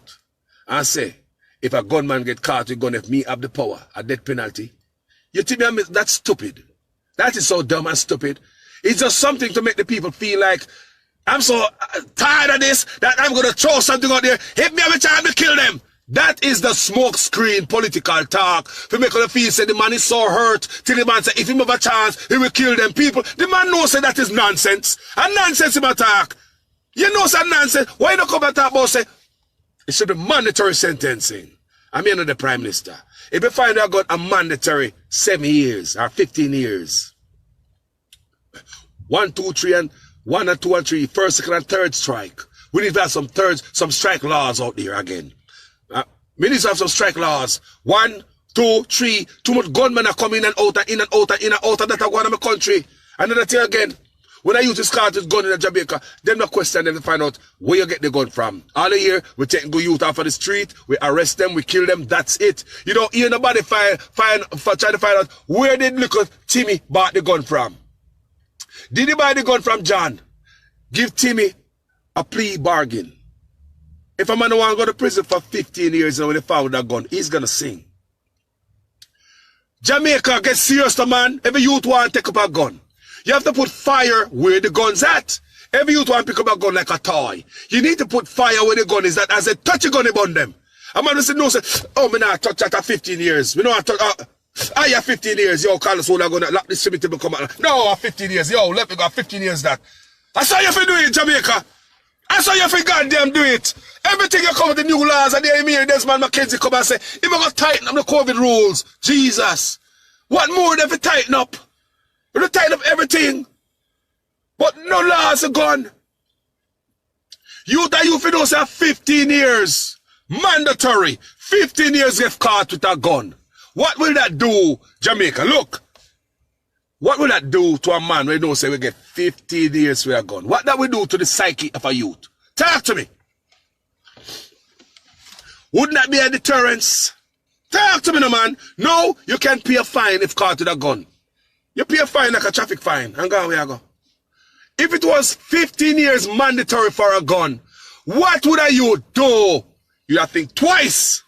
And say, if a gunman get caught with gun, if me have the power, a death penalty. You think me that's stupid. That is so dumb and stupid. It's just something to make the people feel like, I'm so tired of this, that I'm going to throw something out there. Hit me every time to kill them. That is the smoke screen political talk. For make them feel say the man is so hurt. Till the man say if he have a chance, he will kill them people. The man knows say that is nonsense. And nonsense him attack. You know some nonsense. Why you don't come and talk about say it should be mandatory sentencing? I mean the Prime Minister. If you find out got a mandatory 7 years or 15 years. 1, 2, 3 and 1 and 2 and 3, first, second and third strike. We need to have some strike laws out there again. We need to have some strike laws. 1, 2, 3, too much gunmen are coming in and out and in and out and in and out and that are going in my country. Another thing again, when I use this car to gun in Jamaica, them no question them to find out where you get the gun from. All the year, we take good youth off of the street, we arrest them, we kill them, that's it. You don't hear nobody trying to find out where did little Timmy bought the gun from. Did he buy the gun from John? Give Timmy a plea bargain. If a man want to go to prison for 15 years and when they found that gun, he's going to sing. Jamaica, get serious, man. Every youth want to take up a gun. You have to put fire where the gun's at. Every youth want to pick up a gun like a toy. You need to put fire where the gun is at. As they touch a gun upon them. A man will say, no, say, oh, me not touch that at 15 years. We know I touch, I have 15 years. Yo, Carlos, hold on, going to lock this cemetery to come out. No, 15 years. Yo, let me go 15 years that. I saw you for do it, Jamaica. I saw you for goddamn do it. Everything you come with the new laws and then here, Desmond McKenzie come and say, if you got to tighten up the COVID rules, Jesus. What more than to tighten up? You don't tighten up everything. But no laws are gone. You that you know say 15 years. Mandatory. 15 years get caught with a gun. What will that do, Jamaica? Look. What will that do to a man when you don't say we get 15 years with a gun? What that will do to the psyche of a youth? Talk to me. Wouldn't that be a deterrence? Talk to me, no man. No, you can't pay a fine if caught with a gun. You pay a fine like a traffic fine. And go where you go. If it was 15 years mandatory for a gun, what would a youth do? You have to think twice.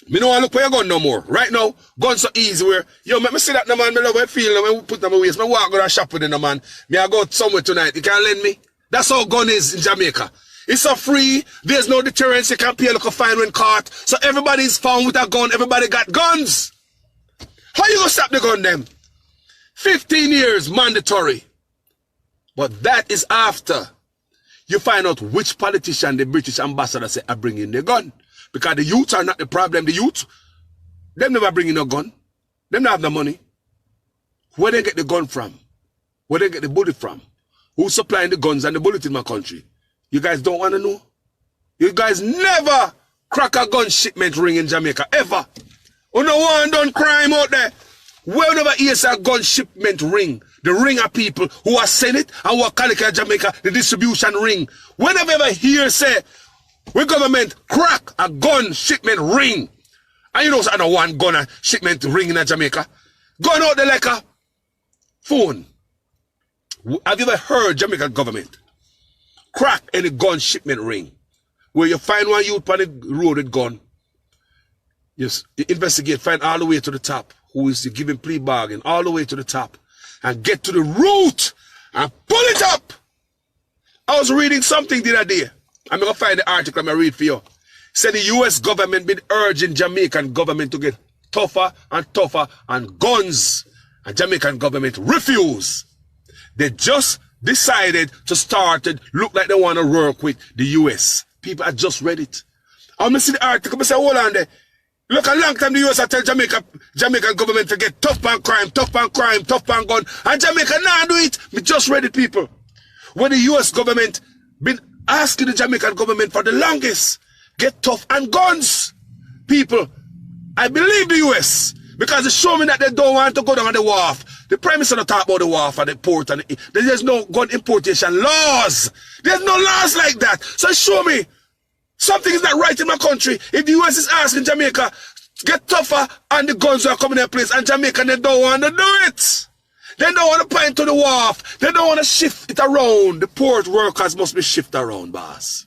Me no want to look for your gun no more. Right now, guns so easy where, yo, let me see that no man, me love how I feel when we put them in my waist. Me walk go to shop with them no man. Me I go somewhere tonight. You can't lend me. That's how gun is in Jamaica. It's so free. There's no deterrence. You can't pay a look fine when caught. So everybody's found with a gun. Everybody got guns. How you gonna stop the gun them? 15 years mandatory. But that is after you find out which politician the British ambassador say are bringing the gun. Because the youths are not the problem. The youth, them never bring in no gun. Them not have the money. Where they get the gun from? Where they get the bullet from? Who's supplying the guns and the bullet in my country? You guys don't want to know? You guys never crack a gun shipment ring in Jamaica, ever. You no one done crime out there. Where never hears a gun shipment ring? The ring of people who are Senate and who are Calicut Jamaica, the distribution ring. Whenever ever hear say, we government crack a gun shipment ring. And you know, so I don't want gun shipment ring in Jamaica. Gun out there like a phone. Have you ever heard Jamaican government crack any gun shipment ring? Where you find one youth on the road with gun. You investigate, find all the way to the top. Who is giving plea bargain all the way to the top. And get to the root and pull it up. I was reading something the other day. I'm going to find the article I'm going to read for you. Said the US government been urging Jamaican government to get tougher and tougher on guns. And Jamaican government refuse. They just decided to start to look like they want to work with the US. People are just read it. I'm going to see the article. I say, hold on there. Look, a long time the US tell Jamaican government to get tough on crime, tough on crime, tough on gun. And Jamaica now do it. We just read it, people. When the US government been asking the Jamaican government for the longest, get tough on guns. People, I believe the US because they show me that they don't want to go down on the wharf. The Prime Minister don't talk about the wharf and the port. And there's no gun importation laws. There's no laws like that. So show me. Something is not right in my country. If the US is asking Jamaica, get tougher and the guns are coming in place and Jamaica, they don't want to do it. They don't want to point to the wharf. They don't want to shift it around. The port workers must be shifted around, boss.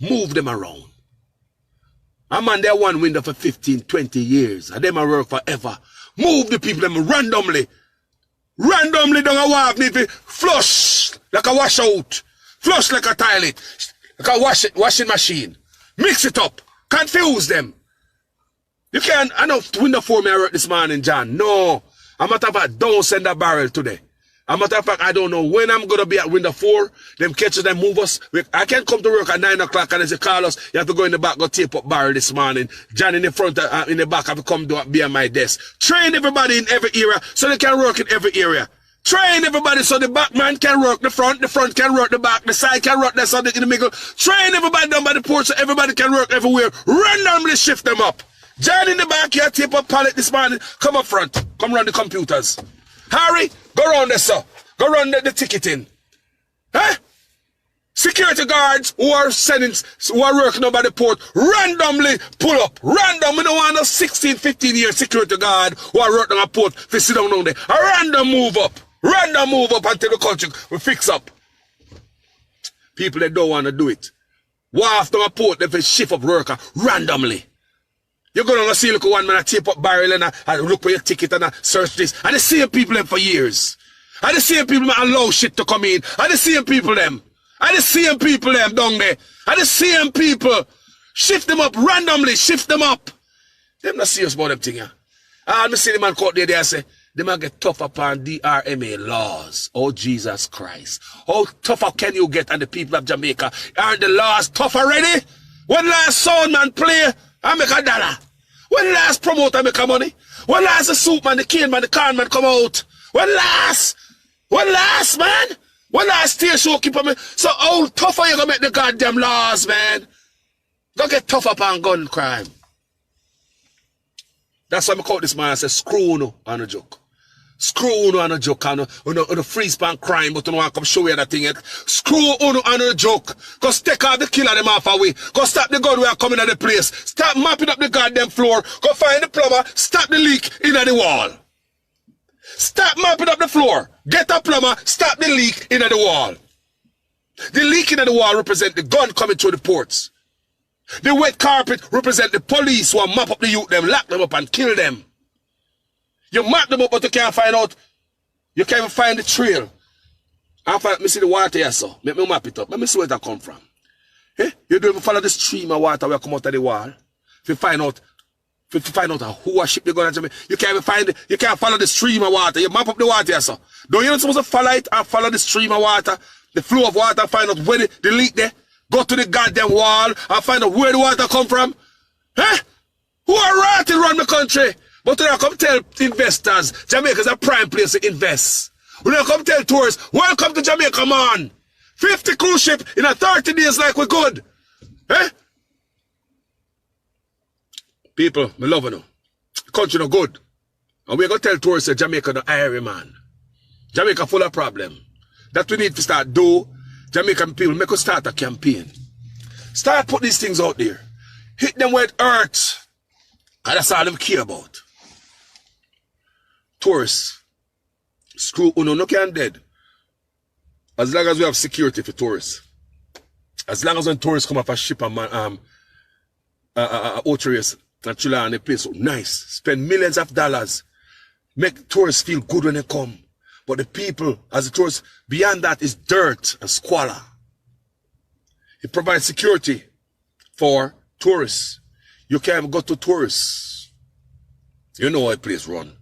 Move them around. A man, they're one window for 15, 20 years. And them a work forever. Move the people them randomly. Randomly down a wharf need to flush like a washout. Flush like a toilet. Like a washing machine. Mix it up. Confuse them. You can't, I know window for me I work this morning, John. No. I'm not about don't send a barrel today. As a matter of fact, I don't know when I'm going to be at window 4. Them catch us, them move us. I can't come to work at 9 o'clock and they say, Carlos, you have to go in the back, go tape up barrel this morning. John in the front, in the back, have to come behind my desk. Train everybody in every area so they can work in every area. Train everybody so the back man can work the front can work the back, the side can work the side in the middle. Train everybody down by the port so everybody can work everywhere. Randomly shift them up. John in the back, you tape up pallet this morning. Come up front. Come run the computers. Harry, go round there, sir. Go run the ticketing. Huh? Security guards who are working over the port, randomly pull up. Random. We don't want no 16, 15-year security guard who are working on a port to sit down there. A random move up. Random move up until the country will fix up. People that don't want to do it. After a port, they will shift up worker randomly. You're going to see, look at one man, I tape up barrel and I look for your ticket and I search this. And the same people them for years. And the same people that allow shit to come in. And the same people them. And the same people them down there. And the same people. Shift them up randomly. Shift them up. Them not serious about them thing, yeah. And I see the man caught there, I say, they might get tough upon DRMA laws. Oh, Jesus Christ. How tougher can you get on the people of Jamaica? Aren't the laws tough already? When last sound man play, I make a dollar. When last promoter make a money? When last the soup man, the cane man, the can man come out? When last, man? When last stage show keep on me? So how tough are you gonna make the goddamn laws, man? Don't get tough upon gun crime. That's why I call this man, I say, screw no on a joke. Screw no on a joke, on a free span crime, but you don't want to come show you that thing yet. Screw no on a joke. Go take out the killer them off away. Go stop the gun we are coming at the place. Stop mopping up the goddamn floor. Go find the plumber. Stop the leak in the wall. Stop mopping up the floor. Get a plumber. Stop the leak in the wall. The leak in the wall represent the gun coming through the ports. The wet carpet represent the police who mop up the youth them, lock them up and kill them. You map them up but you can't find out. You can't even find the trail. After me see the water here, so let me map it up. Let me see where that come from. Eh? You don't even follow the stream of water where come out of the wall. If you find out who a ship they going to you can't even find it. You can't follow the stream of water. You map up the water here, so. Don't you not supposed to follow it and follow the stream of water, the flow of water, find out where the leak there? Go to the goddamn wall and find out where the water come from. Huh? Who are rotting around the country? But when I come tell investors, Jamaica is a prime place to invest. When I come tell tourists, welcome to Jamaica, man. 50 cruise ship in a 30 days like we're good. Eh? People, me love you. The country no good. And we're going to tell tourists that Jamaica no airy, man. Jamaica full of problem. That we need to start do. Jamaican people, make us start a campaign. Start put these things out there. Hit them where it hurts. And that's all them care about. Tourists. Screw uno, no can dead. As long as we have security for tourists. As long as when tourists come off a ship and boat race and chill out and they play so nice. Spend millions of dollars. Make tourists feel good when they come. But the people, as the tourists, beyond that is dirt and squalor. It provides security for tourists. You can't even go to tourists. You know how a place run.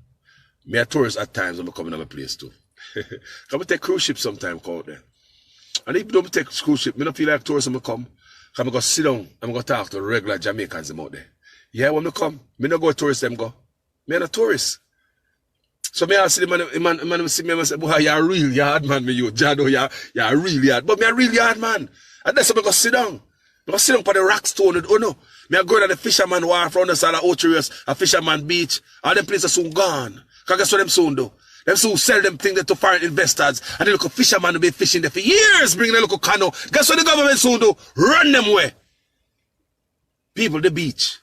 Me a tourist at times, I'm coming to my place too. Come and take cruise ship sometime, come out there. And if you don't take cruise ship, I don't feel like tourists when I come. I'm going to sit down, I'm going to talk to regular Jamaicans out there. Yeah, when I come, I don't go tourists, them go. I'm a tourist. So me I see the man see me and say, boy, you're a real hard man, me you. Jado, you're a real hard. But me a real hard man. And that's why I go sit down. I go sit down for the rock stone with Uno. Me I go to the fisherman wharf around the side of Otrius, a fisherman beach. All them places soon gone. Because guess what them soon do? Them soon sell them things to foreign investors. And the local fisherman will be fishing there for years, bringing the local canoe. Guess what the government soon do? Run them away. People, the beach.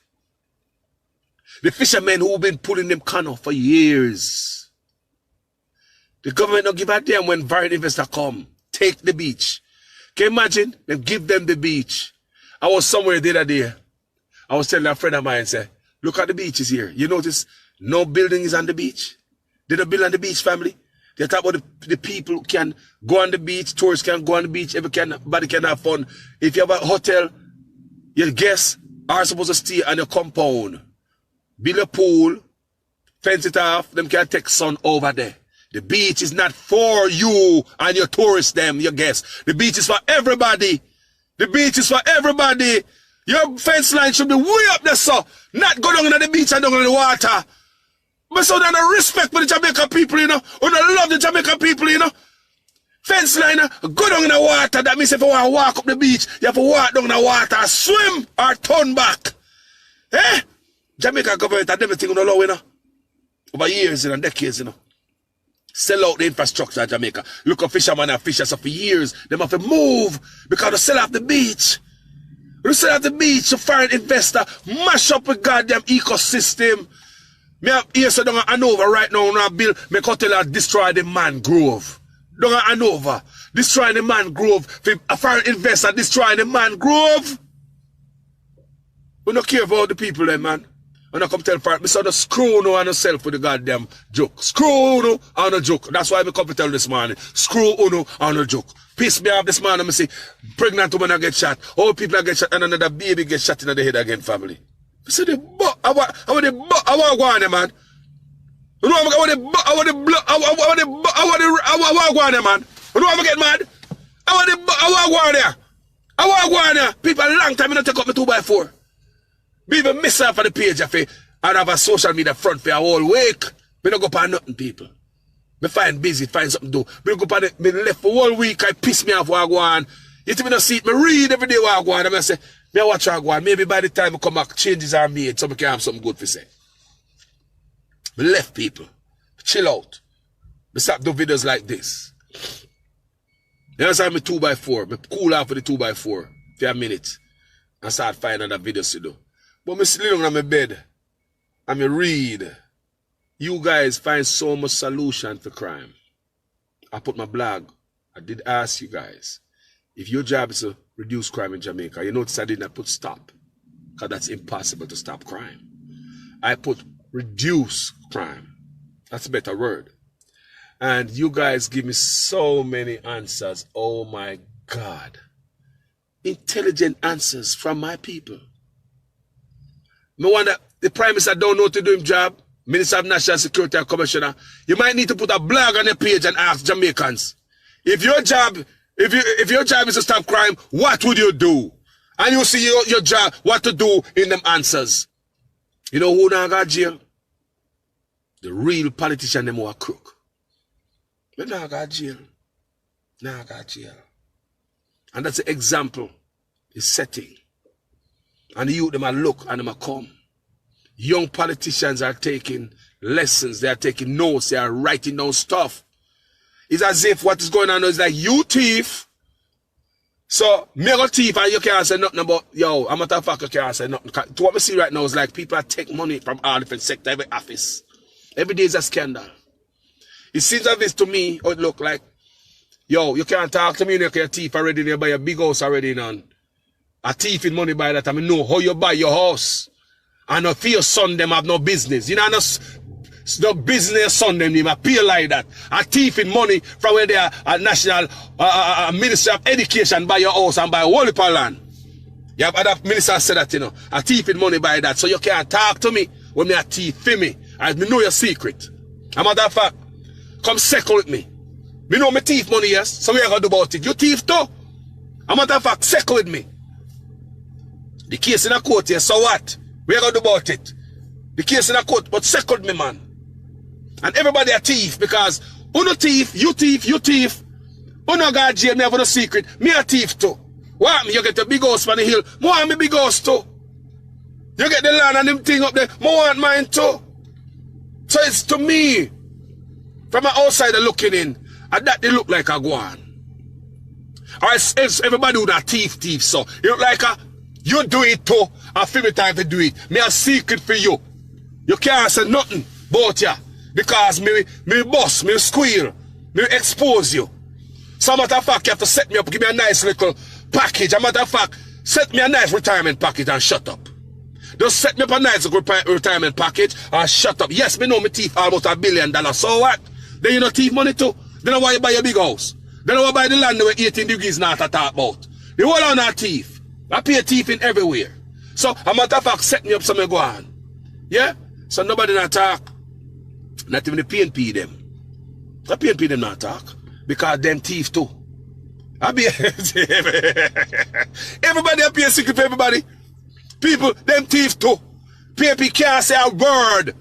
The fishermen who've been pulling them canoe for years. The government don't give a damn when foreign investors come. Take the beach. Can you imagine? Them give them the beach. I was somewhere the other day. I was telling a friend of mine, say, look at the beaches here. You notice no building is on the beach. They don't build on the beach, family. They talk about the people can go on the beach, tourists can go on the beach, everybody can have fun. If you have a hotel, your guests are supposed to stay on your compound. Build a pool, fence it off, them can take sun over there. The beach is not for you and your tourists, them, your guests. The beach is for everybody. The beach is for everybody. Your fence line should be way up there, so not go down in the beach and down in the water. But so that respect for the Jamaican people, you know. Or love the Jamaican people, you know. Fence line, go down in the water. That means if you want to walk up the beach, you have to walk down in the water, swim or turn back. Eh? Jamaica government had everything on the law, you know. Over years, you know, decades, you know. Sell out the infrastructure in Jamaica. Look at fishermen and fishers, so for years, they have to move because they sell off the beach. They sell off the beach to foreign investor, mash up a goddamn ecosystem. Me have here so down at Hanover right now, and I build, me hotel destroy the mangrove. Down at Hanover, destroy the mangrove. A foreign investor destroy the mangrove. We don't care about the people then, man. When I come tell for it, I saw the screw no on yourself with the goddamn joke. Screw no on a joke. That's why I come to tell this morning. Screw no on a joke. Piss me off this morning. I see pregnant woman get shot. All people get shot and another baby get shot in the head again, family. I say the butt. I want to go on there, man. You know I want to go on there, man. You know I get mad? I want to go on there. I want to go on there. People a long time I don't take up my 2x4. Be even miss out for the page of it and have a social media front for a whole week. Me don't go for nothing, people. Me find busy, find something to do. Me don't go for me left for a whole week, I piss me off while I go on. You think me don't see it, me read every day while I go on. And I say, me I watch how I go on. Maybe by the time I come back, changes are made so I can have something good to say. Me left, people. Chill out. Me stop doing videos like this. You understand me 2x4. Me cool off for the 2x4 for a minute. And start finding other videos to do. But me sit down on my bed and me read. You guys find so much solution for crime. I put my blog. I did ask you guys, if your job is to reduce crime in Jamaica, you notice I did not put stop, because that's impossible to stop crime. I put reduce crime. That's a better word. And you guys give me so many answers. Oh my God. Intelligent answers from my people. Me wonder, the Prime Minister don't know what to do his job, Minister of National Security and Commissioner. You might need to put a blog on your page and ask Jamaicans, if your job is to stop crime, what would you do? And you see your job, what to do in them answers. You know who now got jail? The real politician them who are crook. But now got jail. Now got jail. And that's the example is setting. And the youth, them are look and them are come. Young politicians are taking lessons. They are taking notes. They are writing down stuff. It's as if what is going on is like, you thief. So, me go thief and you can't say nothing about, yo, I'm a matter of fact, you can't say nothing. To what we see right now is like people are taking money from all different sectors, every office. Every day is a scandal. It seems as this to me, it look like, yo, you can't talk to me, you're a thief already, you buy a big house already, none. A thief in money by that, I mean, know how you buy your house. And if your son, them have no business. You know, no business son, them appear like that. A thief in money from where they are a national Ministry of Education buy your house and buy a whole heap of land. You have other ministers say that, you know, a thief in money by that. So you can't talk to me when me a thief for me. I know your secret. A matter of fact, come second with me. Me know me thief money, yes. So we are going to do about it. You thief too. A matter of fact, second with me. The case in a court here, so what? We are going to do about it. The case in a court, but second me, man. And everybody a thief because uno thief, you thief, you thief. Uno got jail, me have no secret. Me a thief too. What me? You get a big house on the hill. More want me big house too. You get the land and them thing up there. More want mine too. So it's to me, from an outsider looking in, and that they look like a guan. Or it's everybody with a thief, so. You look like a, you do it too, and feel me time to do it. Me a secret for you. You can't say nothing about ya. Because me boss, me squeal, me expose you. So matter of fact, you have to set me up, give me a nice little package. A matter of fact, set me a nice retirement package and shut up. Just set me up a nice retirement package and shut up. Yes, me know me thief almost $1 billion. So what? Then you know thief money too. Then why you buy a big house? Then why buy the land where 18 degrees not to talk about? The whole on a thief. I pay thieving everywhere. So a matter of fact, set me up so me go on. Yeah? So nobody not talk. Not even the PNP them. The PNP them not talk. Because them thief too. I be everybody up here secret for everybody. People, them thief too. PNP can't say a word.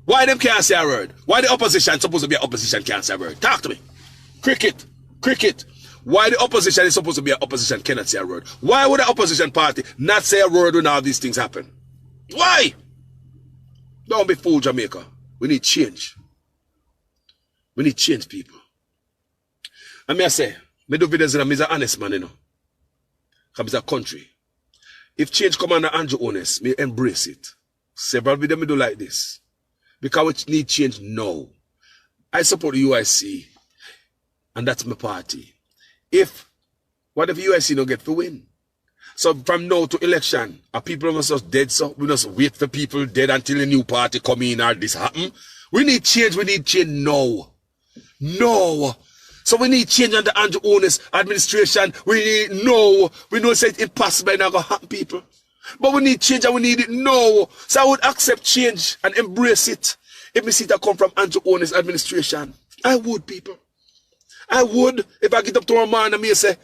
Why them can't say a word? Why the opposition supposed to be an opposition can't say a word? Talk to me. Cricket. Why the opposition is supposed to be an opposition cannot say a word? Why would the opposition party not say a word when all these things happen? Why? Don't be fooled, Jamaica. We need change. We need change, people. And me I say, me do videos and I'm an honest man, you know. Because it's a country. If change come under Andrew honest, me embrace it. Several videos me do like this. Because we need change now. I support the UIC. And that's my party. What if UIC don't get to win? So from now to election, are people of us dead, so we just wait for people dead until a new party come in or this happen? We need change now. No. So we need change under Andrew Honest administration. We know it's impossible not gonna happen, people. But we need change and we need it now. So I would accept change and embrace it. If we see that come from Andrew Honest administration. I would, people. I would, if I get up to a man and me say,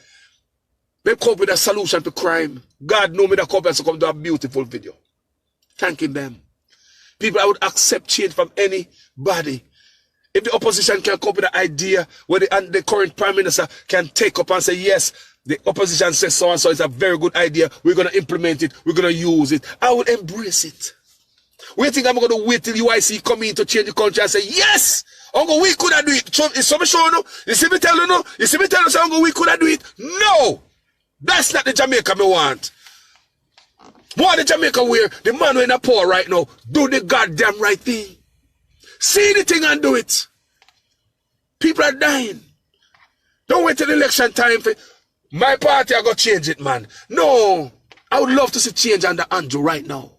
they come up with a solution to crime. God know me that come and come to a beautiful video. Thanking them. People, I would accept change from anybody. If the opposition can come up with an idea where the current prime minister can take up and say, yes, the opposition says so and so, it's a very good idea. We're going to implement it. We're going to use it. I will embrace it. We think I'm going to wait till UIC come in to change the country and say, yes, Uncle, we could have do it. Is somebody showing you? You see me tell you no? You see me tell you, say, Uncle, we could have do it? No! That's not the Jamaica me want. More the Jamaica where the man who in a poor right now do the goddamn right thing. See the thing and do it. People are dying. Don't wait till election time for my party I go change it, man. No. I would love to see change under Andrew right now.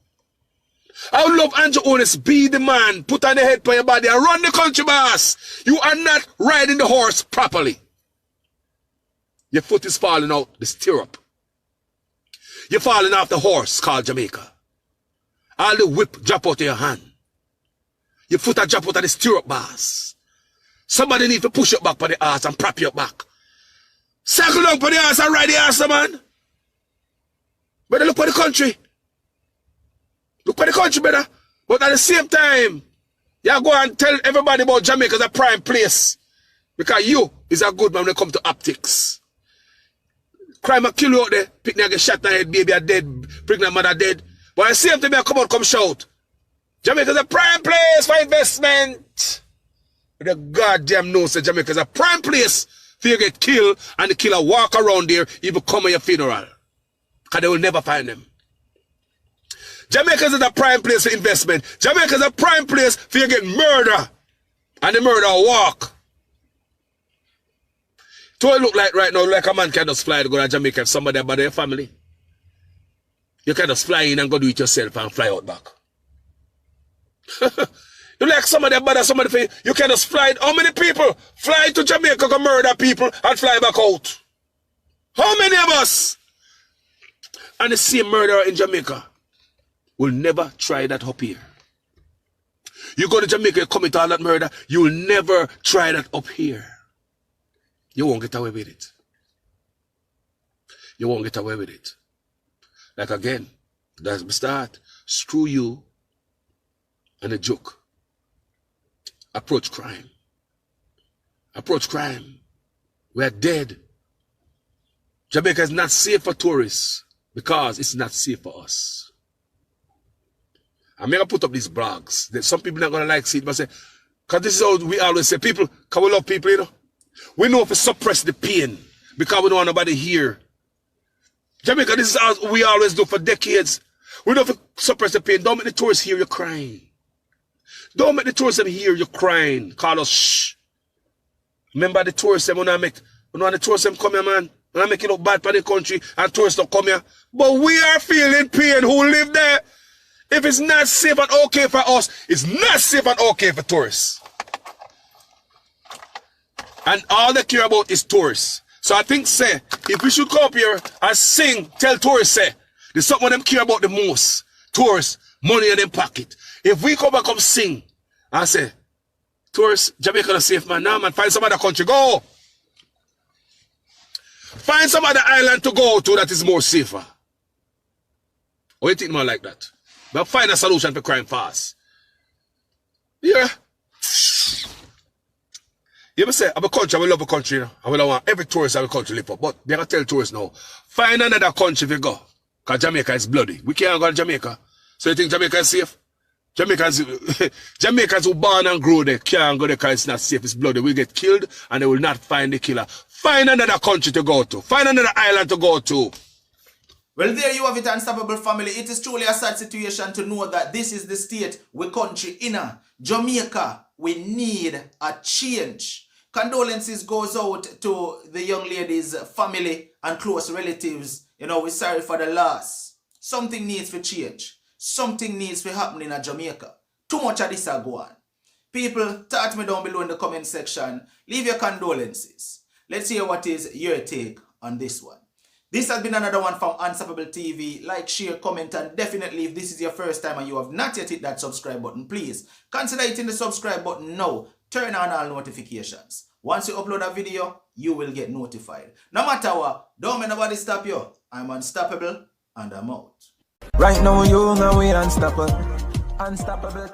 I would love Andrew Honest be the man, put on the head for your body and run the country, boss. You are not riding the horse properly. Your foot is falling out the stirrup. You're falling off the horse called Jamaica. All the whip drop out of your hand. Your foot are drop out of the stirrup, boss. Somebody need to push you back for the ass and prop you back. Circle down for the ass and ride the ass, man. Better look for the country. Look for the country, better. But at the same time, you go and tell everybody about Jamaica as a prime place. Because you is a good man when it comes to optics. Crime will kill you out there. Picnic get shot in the head, baby are dead, pregnant mother dead. But at the same time, come out, come shout. Jamaica is a prime place for investment. The goddamn knows that Jamaica is a prime place for you get killed and the killer walk around there, even come at your funeral. Because they will never find them. Jamaica is a prime place for investment. Jamaica is a prime place for you get murder. And the murder walk. So it look like right now, like a man can just fly to go to Jamaica if somebody about their family. You can just fly in and go do it yourself and fly out back. You like somebody bother somebody for you, you can just fly. How many people fly to Jamaica to murder people and fly back out? How many of us? And the same murderer in Jamaica will never try that up here. You go to Jamaica, you commit all that murder, you will never try that up here. You won't get away with it. You won't get away with it. Like again, that's the start. Screw you and a joke. Approach crime. Approach crime. We are dead. Jamaica is not safe for tourists because it's not safe for us. I'm going to put up these blogs that some people are not going to like see it, but say, because this is how we always say, people, can we love people, you know? We know if we suppress the pain because we don't want nobody here. Jamaica, this is how we always do for decades. We know if we suppress the pain. Don't make the tourists hear you crying. Don't make the tourists hear you crying. Call us shh. Remember the tourists when the tourists come here, man. When I make it look bad for the country and tourists don't come here. But we are feeling pain who live there. If it's not safe and okay for us, it's not safe and okay for tourists. And all they care about is tourists. So I think, say, if we should come up here and sing, tell tourists, say, there's something them care about the most. Tourists, money in them pocket. If we come back and sing and say, Tourists, Jamaica not safe, man. Nah, man. Find some other country, go. Find some other island to go to that is more safer. Or you think more like that? But find a solution for crime fast. Yeah. You ever say, I'm a country, I will love a country, you know? I will want every tourist in the country live up. But they gotta tell tourists now, find another country if you go. Because Jamaica is bloody. We can't go to Jamaica. So you think Jamaica is safe? Jamaicans who born and grow there can't go there because it's not safe, it's bloody. We get killed and they will not find the killer. Find another country to go to. Find another island to go to. Well, there you have it, Unstoppable family. It is truly a sad situation to know that this is the state we country in. Jamaica, we need a change. Condolences goes out to the young lady's family and close relatives. You know, we're sorry for the loss. Something needs to change. Something needs to happen in Jamaica. Too much of this will go on. People, talk me down below in the comment section. Leave your condolences. Let's hear what is your take on this one. This has been another one from Unstoppable TV. Like, share, comment, and definitely if this is your first time and you have not yet hit that subscribe button, please consider hitting the subscribe button now. Turn on all notifications. Once you upload a video, you will get notified. No matter what, don't let nobody stop you. I'm unstoppable and I'm out. Right now, you know we unstoppable. Unstoppable.